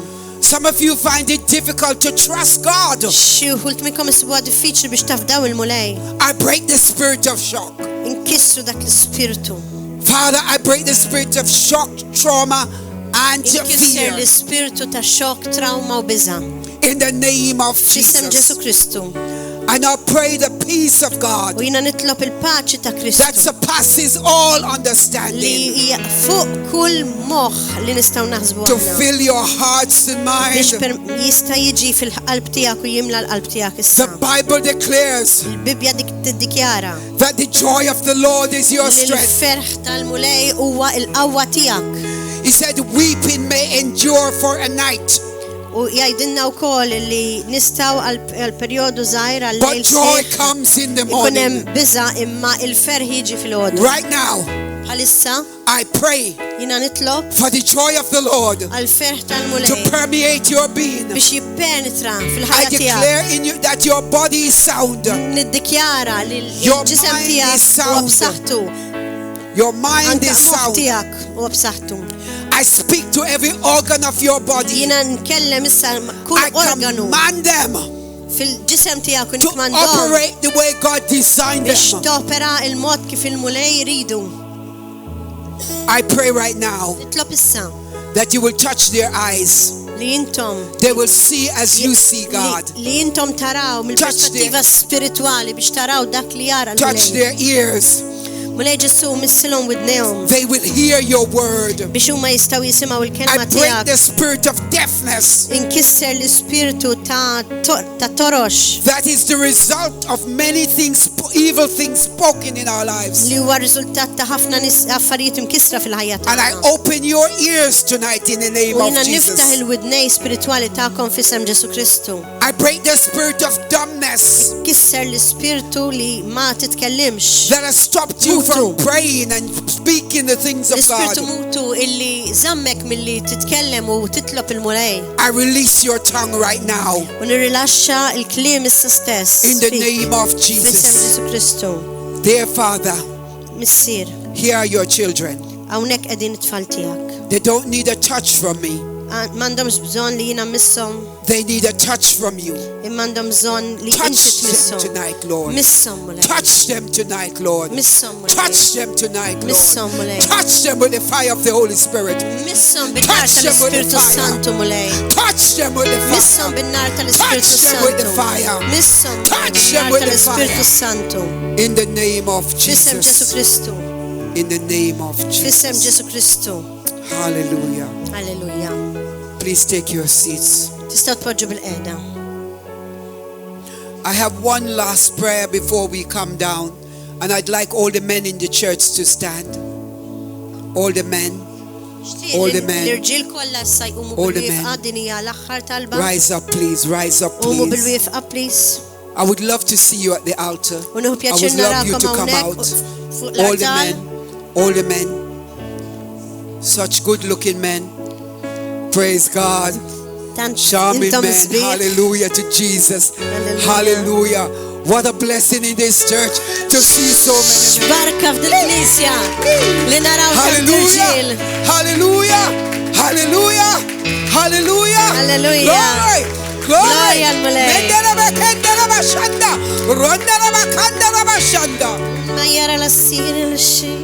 Some of you find it difficult to trust God. Xi wħud minnkom isbuha diffiċli biex tafdaw il-mulej. I break the spirit of shock. Inkissru dak l-ispirtu. Father, I break the spirit of shock, trauma, and Inkisser fear. l-ispirtu ta' xokk, trauma u biża. In the name of Fissem Ġesu Jesus. Kristu. I now pray the peace of God U jina nitlob il-paċi ta' that Kristu surpasses all li understanding hija fuq kull moħħ li nistgħu naħsbu to aħna. fill your hearts and Biex mind. jista' jiġi fil-qalb tiegħek u jimla l-qalb tiegħek The issa. Bible declares Il-Bibja dik tiddikjara that the joy of the Lord is your li strength. l-ferħ tal-mulej huwa l-qawwa tiegħek. He said, weeping may endure for a night, U jgħidilna wkoll li nistgħu għal-perjodu żgħir but għal-lejl joy sieħ comes in the ikun hemm morning. biża' imma il-ferħ jiġi fil-għodu. Right now, Bħalissa I pray jina nitlob for the joy of the Lord għal-ferħ to tal-mulej permeate your being. biex jippenetra I fil-ħajja tiegħek. declare in you that your body is sound, Niddikjara li Your l-ġisem mind tiegħek is huwa sound. b'saħħtu. your mind Anke is moħħ sound. tiegħek huwa b'saħħtu. I speak to every organ of your body. Jiena nkellem issa kull I organu command them fil-ġisem tiegħek u to nikmandhom operate the way God designed biex them. topera il-mod kif il-mulej jridu. I pray right now Nitlob issa that you will touch their eyes. li intom They will see as you see, God. li intom taraw mill-perspettiva spirituali biex taraw dak li jara Touch l-mulej. their ears. Mulej ġissu missilhom widnejhom They will hear your word. biex huma jistgħu jisimgħu I il-kelma break the tiegħek. spirit of deafness. Inkisser l-ispiritu ta' torox That is the result of many things, evil things spoken in our lives. li huwa riżultat ta' ħafna affarijiet imkissra fil-ħajja And I tagħna. open your ears tonight in the name U of jiena niftaħ Jesus. il-widnej spirituali tagħkom f'isem Ġesu Kristu. I break the spirit of dumbness Kisser l-ispirtu li ma titkellimx. that has stopped you from praying and speaking the things of God. L-ispirtu mutu illi zammek milli titkellem u titlob il-mulej. I release your tongue right now U nirrilaxxa il-kliem issa stess. in the name of F'isem Jesus. Ġesu Kristu. Dear Father, Missier, here are your children. hawnhekk qegħdin it-tfal tiegħek. They don't need a touch from me. M'għandhomx bżonn li jiena missom, They need a touch from you. imma għandhom bżonn li inti Touch them tmissom. tonight, Lord. Missom mulej. Touch them tonight, Lord. Missom mulej. Touch them tonight, Missom Lord. mulej. Touch them with the fire of the Holy Spirit. Missom bin-nar Touch them with the tal-Ispiritu fire. Santu mulej. Touch them with the Missom fire. bin-nar tal-Ispiritu Touch them with the Santu. fire. Missom Touch bin-nar them with the tal-Ispiritu fire. Santu. In the name of F'isem Ġesu Jesus. Kristu. In the name of F'isem Jesus. Ġesu Kristu. Hallelujah. Alleluja. Please take your seats. Tistgħu tpoġġu bil-qiegħda. I have one last prayer before we come down, and I'd like all the men in the church to stand. All the men, All the men. L-irġiel kollha issa jqumu All the bil-wieqfa men. din hija l-aħħar talba. rise up, please. Rise up, Qumu please. bil-wieqfa please. I would love to see you at the altar. U nieħu I pjaċir would love you narakom to come hawnhekk out. fuq All the l-altar. men, all the men, such good-looking men. Praise God. Tant Charming intom men. sbieħ. Hallelujah to Jesus. Hallelujah. Hallelujah. What a blessing in this church to see so many men. Barka f'din il-knisja li naraw tant Hallelujah. irġiel. Hallelujah. Hallelujah. Hallelujah. Hallelujah. Glory. Glory Glory. al Mulej. Mendereba kendereba shanda. Rondereba kandereba shanda. Ma jara l-assir il-xi.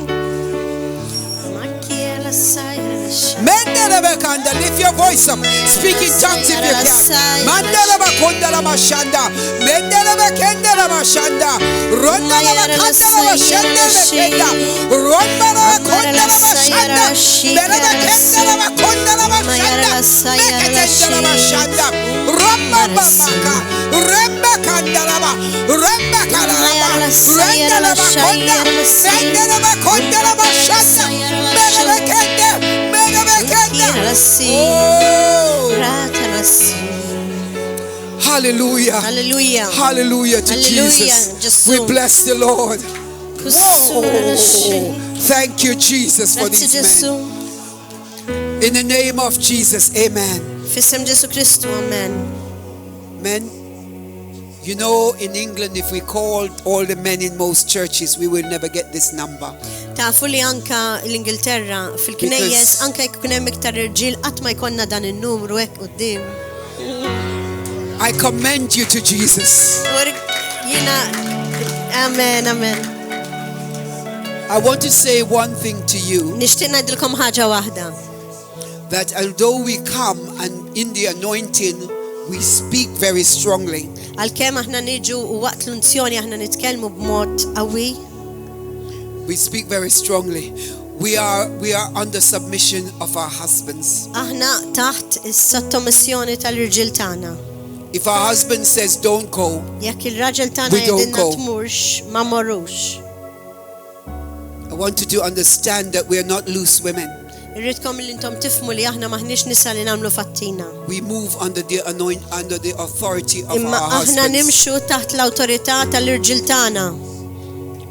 Ma kiera l-assajra l-xi. Mendereba kanda. Lift your voice up. Speak in tongues if you can. Mandereba kondereba shanda. Mendereba kendereba shanda. Rondereba kandereba shanda bekenda. Rondereba kondereba shanda. Mendereba kendereba kondereba shanda. Meketendereba shanda. Romba babaka. Remba kandereba. Remba kandereba. Rendereba konda. Mendereba kondereba shanda. Mendereba kende. Mendereba kende. Kiera l-assir. Oh. Rata l-assir. Hallelujah. Hallelujah. Hallelujah to Hallelujah. Jesus. Just We so. bless the Lord. Kussur l-xi. Thank you, Jesus, for Grazzi these Ġesu. men. In the name of Jesus, amen. F'isem Ġesu Kristu, amen. Men, you know, in England, if we called all the men in most churches, we will never get this number. Tafu li anka l-Ingilterra fil-knejjes Because- anka jekk ikun hemm iktar irġiel qatt ma jkollna dan in-numru hekk quddiem. I commend you to Jesus. Jiena amen, amen. I want to say one thing to you, Nixtieq ngħidilkom ħaġa waħda. that although we come and in the anointing, we speak very strongly. Għalkemm aħna niġu u waqt l-unzjoni aħna nitkellmu b'mod qawwi, We speak very strongly. We are under submission of our husbands. aħna taħt is-sottomissjoni tal-irġiel tagħna. If our husband says don't go, Jekk il-raġel tagħna We don't jgħidilna go. tmurx, ma morrux. I want you to understand that we are not loose women. Irridkom li intom tifhmu li aħna maħniex nisa li nagħmlu fattina. We move under the under the authority of Imma our aħna husbands. nimxu taħt l-awtorità tal-irġiel tagħna.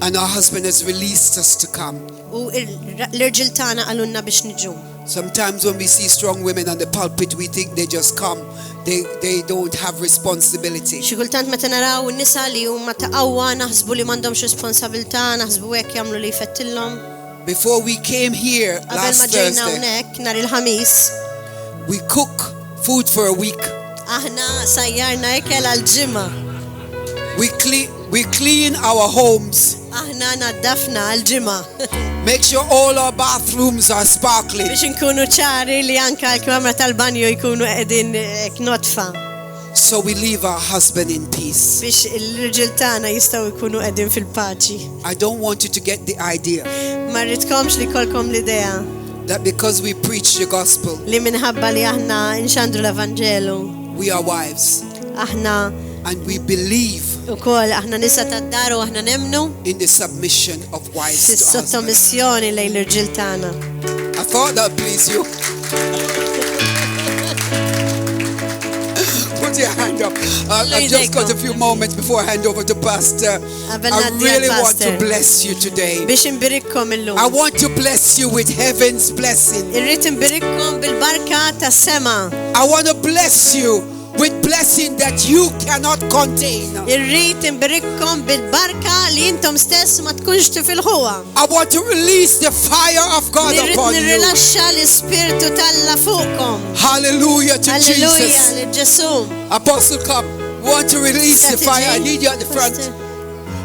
And our husband has released us to come. U l-irġiel tagħna qalulna biex niġu. Sometimes when we see strong women on the pulpit, we think they just come. They don't have responsibility. Xi kultant meta naraw in-nisa li huma ta' qawwa naħsbu li m'għandhomx responsabilità, naħsbu hekk jagħmlu li jfettilhom. before we came here Qabel ma last ġejna Thursday, hawnhekk nhar il-ħamis, we cook food for a week. aħna sajjarna ikel għal-ġimgħa. We clean our homes. Aħna naddafna għal-ġimgħa. Make sure all our bathrooms are sparkling. Biex nkunu ċari li anka l-kamra tal-banjo jkunu qegħdin knotfa. So we leave our husband in peace. Biex il-irġiel tagħna jistgħu jkunu qegħdin fil-paċi. I don't want you to get the idea Ma rridkomx li kolkom l-idea that because we preach the gospel, li minħabba li aħna nxandru l-Evanġelu. we are wives. Aħna And we believe ukoll aħna nisa tad-dar u aħna nemnu in the submission of wives to husbands. fis-sottomissjoni lejn l-irġiel tagħna. I thought that pleased you. Put your hand up. I've just got a few moments before I hand over to Pastor. I really want to bless you today. Biex imbirikkom illum. I want to bless you with heaven's blessing. Irrid imbirikkom bil-barka tas-sema. I want to bless you with blessing that you cannot contain. Irrid imbirikkom bil-barka li intom stess ma tkunx tifilħuha. I want to release the fire of God Irrid upon you. nirrilaxxa l-Ispirtu Talla fuqkom. Hallelujah to Alleluja Jesus. lil Ġesu. Apostle, come. Want to release the fire. I need you at the front.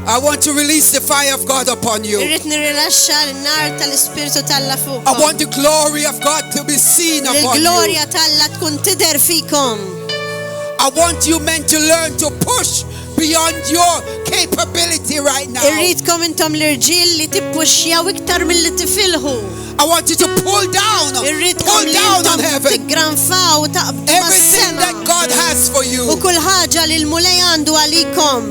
I want to release the fire of God upon you. Irrid nirrilaxxa l-nar tal-Ispirtu Talla I fuqkom. want the glory of God to be seen upon you. Il-glorja Talla tkun tidher fikom. I want you men to learn to push beyond your capability right now. Irridkom intom l-irġiel li tippuxjaw iktar milli tifilħu. I want you to pull down Irridkom li on intom heaven. tiggranfaw taqbdu Everything mas-sema. that God has for U you. kull ħaġa li l-mulej għandu għalikom.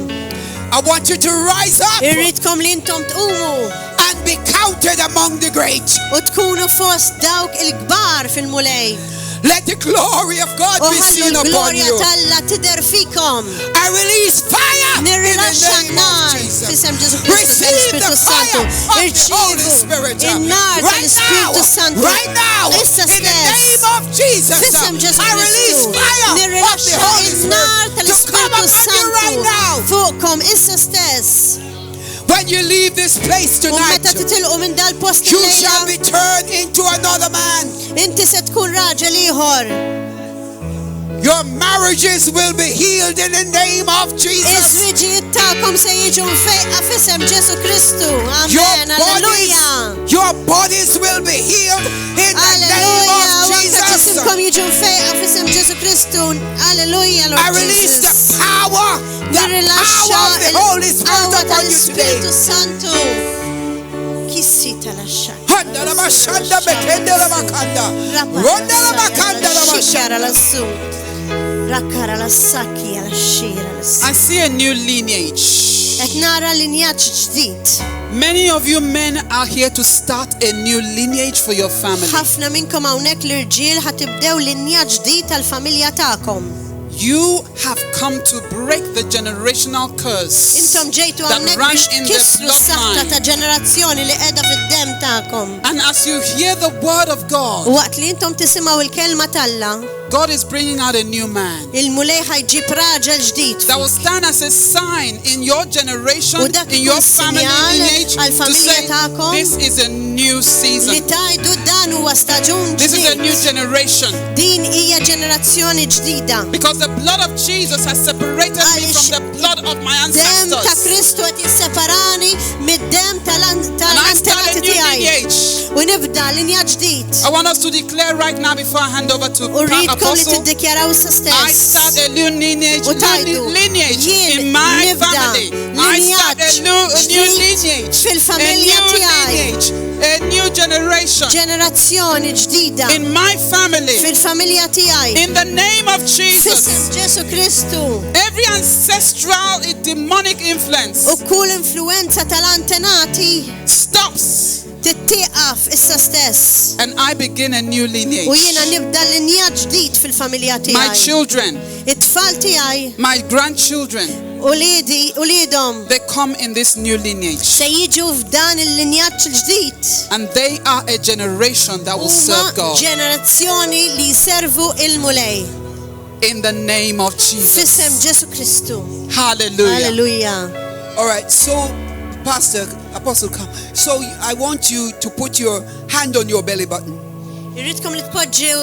I want you to rise up Irridkom li intom tqumu and be counted among the great. u tkunu fost dawk il-kbar fil-mulej. Let the glory of God U be ħallu seen upon l-glorja you. Talla tidher fikom. I release fire in the Nirrilaxxa name n-nar of Jesus. fisem Ġesu Kristu Receive the tal-Ispirtu fire Santu. of the Holy Irċievu Spirit. in-nar Right tal-Ispirtu now, Santu. right now, Issa in the stess. name of Jesus, Fisem Ġesu I release Kristu. fire of the Nirrilaxxa Holy in-nar Spirit to come tal-Ispirtu upon you right Santu now. fuqkom issa stess. When you leave this place U tonight, meta titilqu minn dal-post you shall il-lejla, be turned into another man. inti se tkun raġel ieħor. Your marriages will be healed in the name of Jesus. Iż-żwiġijiet tagħkom se jiġu mfejqa fisem Ġesu Kristu. Your Amen. Alleluja. bodies will be healed in the name Alleluja. of U anke Jesus. ġisimkom jiġu mfejqa fisem Ġesu Kristu. Alleluja, Lord I release the Jesus. power of the Holy Spirit il-qawwa upon you today. tal-Ispirtu Santu. Kissi tal-axxar. Handala bashanda bekendela bakanda. Rondala bakanda la Xikara bashanda. lassù. Rakkara lassakki għal xira lassù. I see a new lineage. Et nara linjaġġ ġdid. Many of you men are here to start a new lineage for your family. Ħafna minnkom hawnhekk l-irġiel ħatibdew linjaġġ ġdid tal-familja tagħkom. You have come to break the generational curse Intom ġejtu that hawnhekk runs biex in the tkissru s-saħħa ta' bloodline. ġenerazzjoni li qiegħda fid-dem tagħkom. And as you hear the word of U God, waqt li intom tisimgħu il-kelma Talla, God is bringing out a new man il-mulej ħajġib raġel ġdid. that will stand as a sign in your generation, U dak in your ikun family sinjal lineage, to għall-familja say tagħkom this is a new Li season. tajdu dan huwa staġun This is a new ġdid. generation. Din hija ġenerazzjoni ġdida. Because the blood of Jesus has separated me from the blood of my Dem ta' ancestors. Kristu qed jisseparani mid-dem And I start tal-antenati a new tiegħi. lineage. U nibda linja ġdid. I want us to declare right now before I hand over to U rridkom li Apostle. tiddikjaraw sa I stess. start a new lineage, U tajdu, lineage jien in my nibda family. I start a linjaġġ new ġdid lineage, fil-familja tiegħi. a new generation Ġenerazzjoni ġdida in my family. fil-familja tiegħi. In the name of Jesus, Fisem Ġesu Kristu. every ancestral demonic influence U kull influenza tal-antenati stops, tittieqaf issa stess. and I begin a new lineage. U jiena nibda linja ġdid fil-familja My tiegħi. children, It-tfal tiegħi my grandchildren, ulidhom they come in this new lineage, se jiġu f'dan il-linjaġġ il-ġdid. and they are a generation that will Huma serve God. ġenerazzjoni li jservu il-mulej. In the name of Fisem Jesus. Ġesu Kristu. Hallelujah. Alleluja. All right, so Pastor, Apostle, come. So I want you to put your hand on your belly button. Irridkom li tpoġġew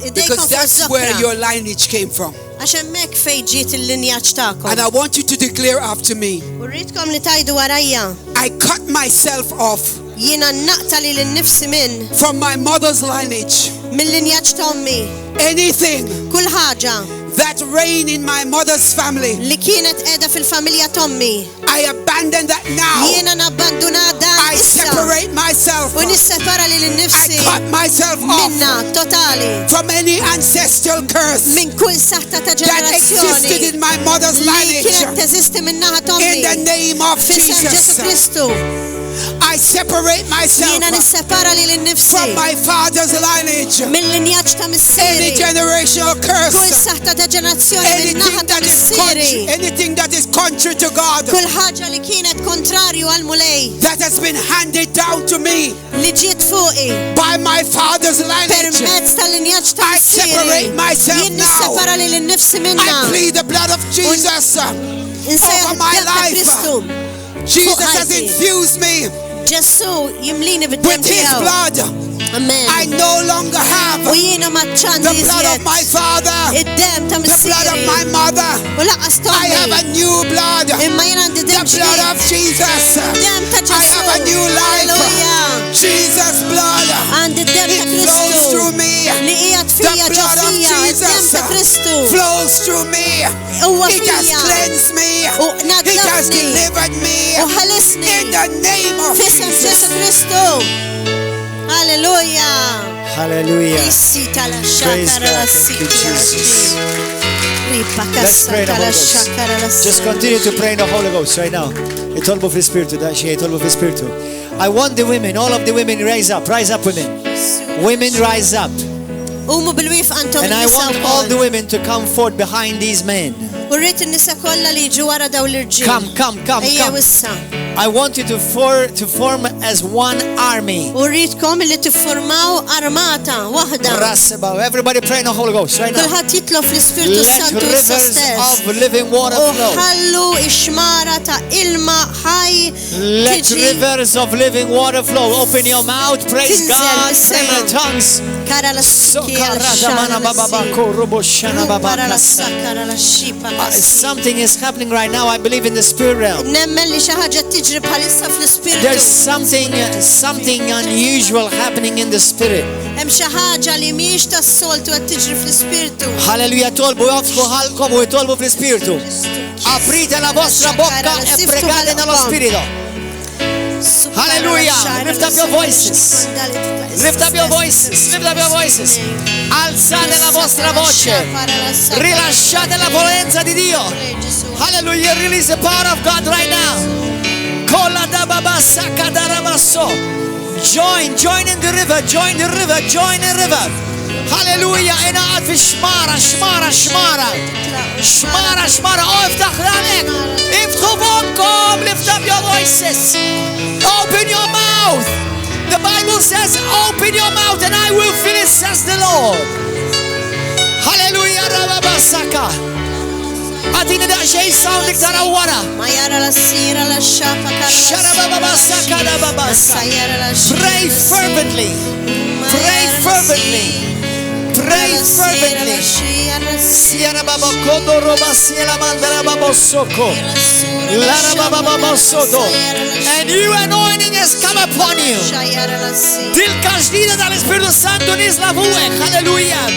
idejkom Because fuq that's where iż-żokra. your lineage came from. Għax hemmhekk fejn ġiet il-linjaġġ tagħkom. And I want you to declare after me, U rridkom li tajdu warajja. I cut myself off Jiena naqta li l-nifsi minn from my mother's lineage. mill-linjaġġ ta' ommi. Anything Kull ħaġa that reigned in my mother's family, li kienet qiegħda fil-familja tommi. I abandon that now. Jiena nabbanduna dan I issa. separate myself. U nissepara li I l-nifsi cut myself off minna totali. from any ancestral curse Minn kull saħta ta' that existed ġenerazzjoni in my mother's li kienet lineage. teżisti minnaħa tommi. In the name of Fis-sem Ġesu Jesus, Kristu. I separate myself Jiena nissepara li l-nifsi from my father's lineage. mill-linjaġġ ta' Any missieri. generational Kull curse, saħta ta' ġenerazzjoni minnaħa ta' missieri. anything that is contrary to God, Kull ħaġa li kienet kontrarju għal mulej that has been handed down to me li ġiet fuqi by my father's lineage, permezz tal-linjaġġ ta' I separate missieri. myself Jien now. nissepara li l-nifsi minna. I plead the blood of Jesus Insejjaħ over my id-dem ta' life. Kristu. Jesus has ħajti. infused me Ġesu jimlini bid-dem with his tiegħu. blood. Amen. I no longer have U jiena maċċandi the blood of iżjed my father, id-dem ta' the blood of my missieri. mother. U laqas I have a tommi. new blood, Imma jien għandi the dem blood ġdid. of Jesus. Dem ta' I Ġesu. have a new life. Halleluja. Jesus' blood, Għandi dem ta' it flows Kristu. through me. Li qiegħed The fija ġo blood of fija. Id-dem Jesus ta' Kristu. flows through me. Huwa It has fija. cleansed me. U It has naddafni. delivered me. U ħalisni. In the name of Fissem Ġesu Jesus. Kristu. Halleluja. Hallelujah. Issi tala Praise xakara la God. Thank you, sikki la Jesus. Ripa Let's pray in the tala Holy Ghost. xakara la Just continue to pray in the Holy Ghost right now. Itolbu fi spiritu, da xie itolbu fi spiritu. I want the women, all of the women rise up women. Women rise up. Umu bil-wif għantom And I il-nisa want all the women to come forth behind these men. Urrit il-nisa kolla li ġu wara daw l-irġil. Come. Ejja wissa. I want you to form as one army. Urritkom li tiffurmaw armata wahda. Rasaba. Everybody pray in the Holy Ghost right now. Kulħadd jitlob fl-Ispiritu Let Santu rivers stess. of living water U flow. ħallu ixmara ta' ilma ħaj Let tiġi rivers of living water flow. Open your mouth. Praise Tinżel God. Pray in mis-sema. tongues. kara la sikki għal Sokarajamana baba bako robo shana baba Para la kasa. sakara la xipa Something is happening right now. I believe in the spirit realm. Nemmen li xi ħaġa tiġri bħalissa There's fl-ispiritu. something unusual happening in the spirit. Hemm xi ħaġa li mhijiex tas-soltu qed tiġri fl-ispiritu. Hallelujah. Tolbu jofsku ħalkom u tolbu fl-spiritu. Aprite la vostra bocca e pregate nello spirito. Hallelujah. Lift up your voices. Lift up your voices. Lift up your voices. Alzate la vostra voce. Rilasciate la potenza di Dio. Hallelujah. Release the power of God right now. Kola da baba saka da rabasso. Join in the river. Join the river. Hallelujah. Ina fi shmara. Oh, افتح لك. افتحوا بوقكم. Lift up your voices. Open your mouth. The Bible says, open your mouth and I will fill it, says the Lord. Hallelujah. Rababasaka. Atina da shay sound iktara wara. Ma jara la sira la xapa Sharababasaka da babasa. Pray fervently. Siara baba kodo roba siela mandara baba soko. Lara baba baba sodo. And you anointing has come upon you. Dilka jdida dal Espíritu Santo nis la vue. Hallelujah.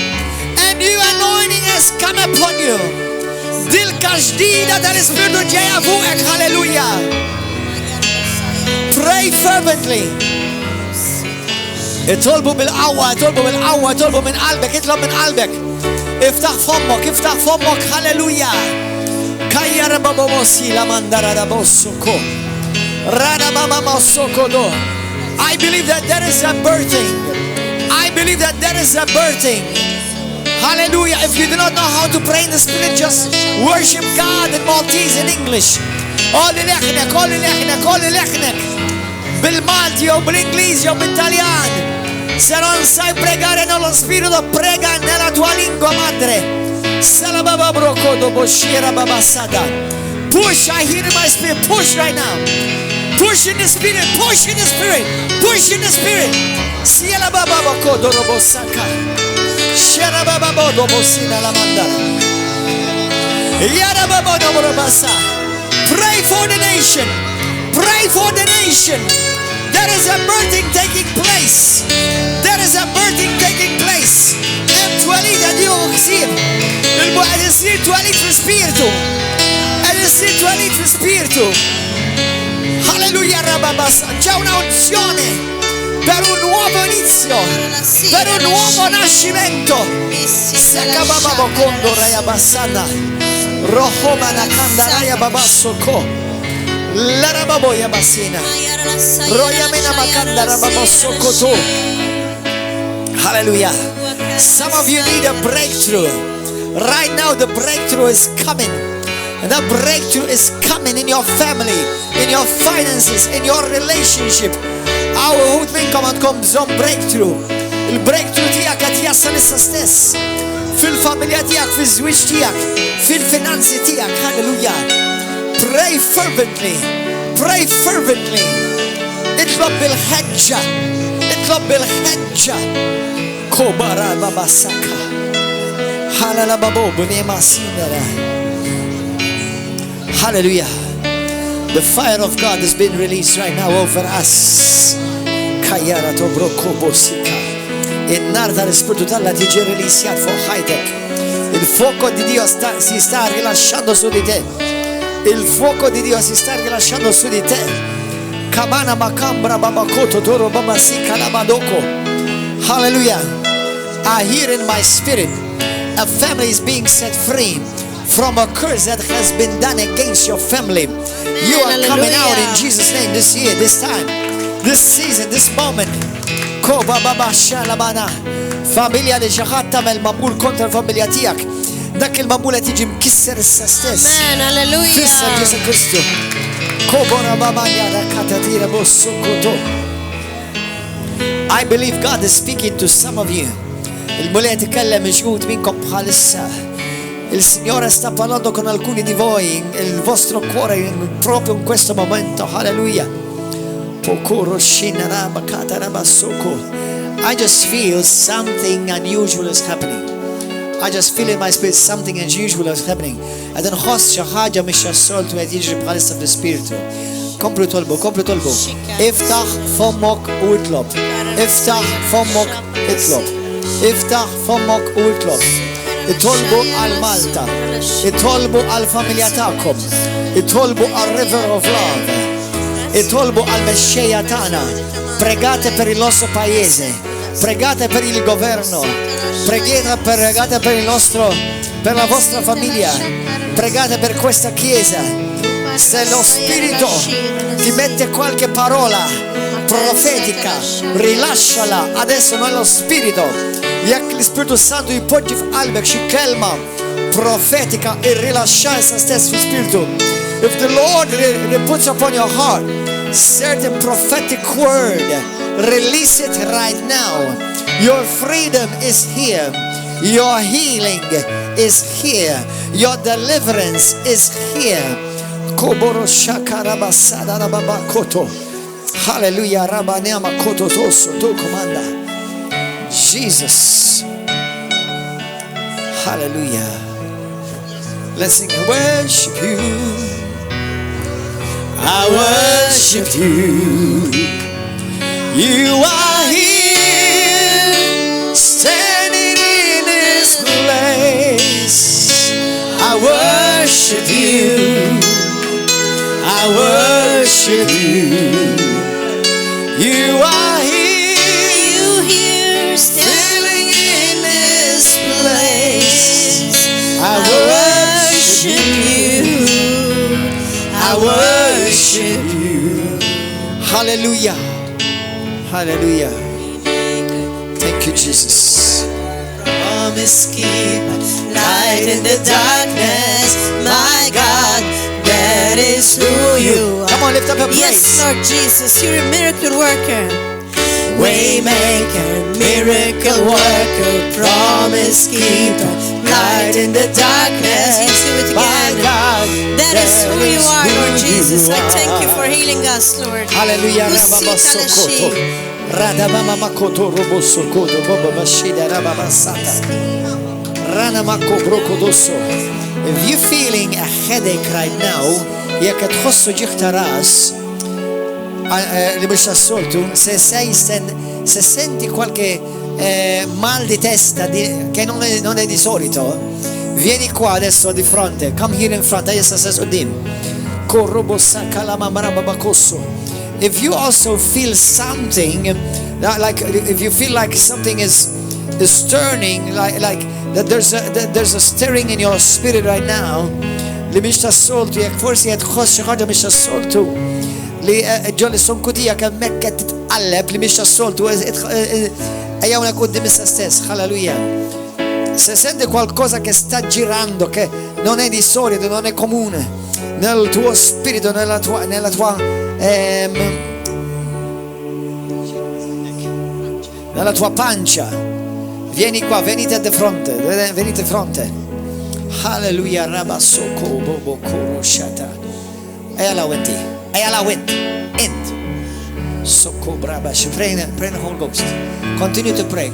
And you anointing has come upon you. Dilka jdida dal Espíritu jaya vue. Hallelujah. Pray fervently. اطلبوا بالقوة اطلبوا من قلبك اطلب من قلبك افتح فمك هللويا كايا ربابا موسي لمندر ربوسوكو رانا ماما موسوكو دو I believe that there is a birthing hallelujah. If you do not know how to pray in the spirit, just worship God in Maltese and English. قولي لحنك بالمالتي او بالانجليزي او بالإيطاليان. Se non sai pregare nello spirito, prega nella tua lingua madre. Salababa broko do boshira babasada. Push, I hear my spirit. Push right now. Push in the spirit. Push in the spirit. Push in the spirit. Siela baba bako dorobo saka. Shera baba bodo bosina la mandala. Yara baba dobro basa. Pray for the nation. Pray for the nation. There is a birthing taking place. There is a birthing taking place. Twalita Dio Xir. È il tuo spirito. È il tuo spirito. Alleluia Rababassa. C'è una unzione per un nuovo inizio, per un nuovo nascimento. Sakababa Kondo Raya Bassana. Rohoma Nakanda Raya Babassoko. La Rababoya Bassina. Royamena Makanda Rababassoko to. Hallelujah. Some of you need a breakthrough. Right now the breakthrough is coming. And that breakthrough is coming in your family, in your finances, in your relationship. Our utminkom bżon breakthrough. Il-breakthrough tijak għat jassal issa stess. Fil-familja tijak, fil-żwieġ tijak, fil-finanzi tijak. Hallelujah. Pray fervently. Pray fervently. Itlob bil-ħeġġa. Itlob bil-ħeġġa. Kobara babasaka. Halala babo bunema sinera. Hallelujah. The fire of God has been released right now over us. Kayara tobroko bosika. Il-nar tal-Spiritu t'Alla tiġi rilisjat fuq ħajtek. Il-fuoco di Dio si sta rilasciando su di te. Il-fuoco di Dio si sta rilasciando su di te. Kabana makambra babakoto toro babasika labadoko. Hallelujah. I hear in my spirit a family is being set free from a curse that has been done against your family. You are coming out in Jesus' name this year, this time, this season, this moment. Koba baba shalabana. Familja li xaħat tamel mamul kontra l-familja tijak. Dak il-mamul qed jiġi mkisser issa stess. Amen, hallelujah. Fissa Ġesu Kristu. Kobora babanja rakatatira bossukutu. I believe God is speaking to some of you. Il-mulej tikellem iġgħud minkom bħalissa. Il-Signore sta parlando con alcuni di voi, il vostro cuore proprio in questo momento. Hallelujah. I just feel something unusual is happening. I just feel in my spirit something unusual is happening. I don't host ħaġa mhix assoltu qed jiġri bħalissa fl-ispiritu. Komplu tolbu. Iftaħ fommok u itlob. Iftaħ fommok itlob. Iftaħ fommok u itlob. Itolbu għal Malta. Itolbu għal familja tagħkom. Itolbu għal River of Love. Itolbu għal mexxejja tagħna. Pregate per il nostro paese. Pregate per il governo. Pregate per il nostro, per la vostra famiglia. Pregate per questa chiesa. Se lo Spirito ti mette qualche parola profetica, rilasciala adesso nello Spirito. Jak l-Spiritu Santu jpoġġi f'qalbek xi kelma profetika irrilaxxaj sa stess fl-Spiritu. If the Lord puts upon your heart certain prophetic word, release it right now. Your freedom is here. Your healing is here. Your deliverance is here. Koboro shakarabasada rababakoto. Hallelujah. Rabanema koto toso to comanda. Jesus. Hallelujah. Let's sing and worship you. I worship you. You are here, standing in this place. I worship you. I worship you. You are here, standing in this place. I worship you. I worship you. Hallelujah. Hallelujah. Thank you, Jesus. Promise keep light in the darkness. My God, that is who you are. Come on, lift up your praise. Yes, Lord Jesus, you're a miracle worker. Waymaker, miracle worker, promise keeper, light in the darkness. Let's do it My again. God, That is who you are, Lord Jesus. I thank you for healing us, Lord. Hallelujah. Usita Rababasokoto. lashi. Radabamakoto robosokoto bobabashida rababasata. Ranamako brokodoso. If you're feeling a headache right now, jekk tħossu ġieħ ta' ras li mhux assoltu, se senti qualche mal di testa che non è di solito, vieni qua adesso di fronte. Come here in front, adesso stai qudiem. Korrobossa kalama marababakosso. If you also feel something, like if you feel like something is turning, like that there's a stirring in your spirit right now, li mhix tas-soltu, jekk forsi qed tħoss xi ħaġa mhix tas-soltu, li ġolli sonkutija kemm hekk qed titqalleb li mhix tas-soltu, ejja hawnhekk quddiem issa stess, halleluja. Se senti qualcosa che sta girando, che non è di solito, non è comune, nel tuo spirito, nella tua pancia, vieni qua, venite di fronte. Halleluja, rabasoko bobo koroshata. Ejala went. Soko brabash. Pray in the Holy Ghost. Continue to pray.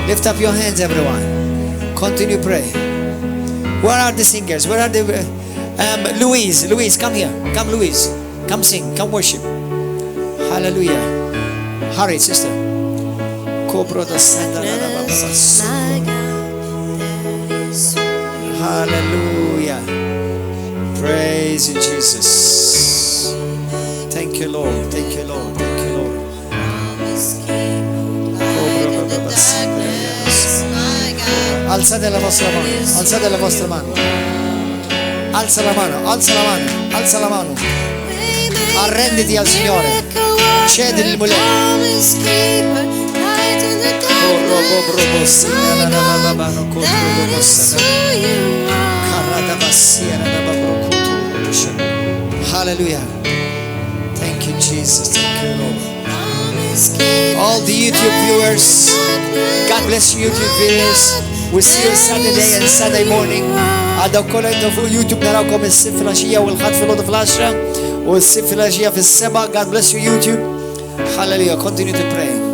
Lift up your hands, everyone. Continue to pray. Where are the singers? Where are the Louise, come here. Come, Louise. Come sing. Come worship. Hallelujah. Hurry, sister. Hallelujah. Praise you, Jesus. Thank you, Lord. Alzate la vostra mano. Alza la mano. Arrenditi al Signore. Cedi il Hallelujah. Thank you, Jesus. Thank you, Lord. All the YouTube viewers, God bless you, YouTube viewers. We'll see you Saturday and Sunday morning. Għadda kolletto fuq YouTube narawkom il-sib fil-axija u l-ħat fil-ħodu fil-10 u l-sib fil-axija fil-7. God bless you, YouTube. Hallelujah. Continue to pray.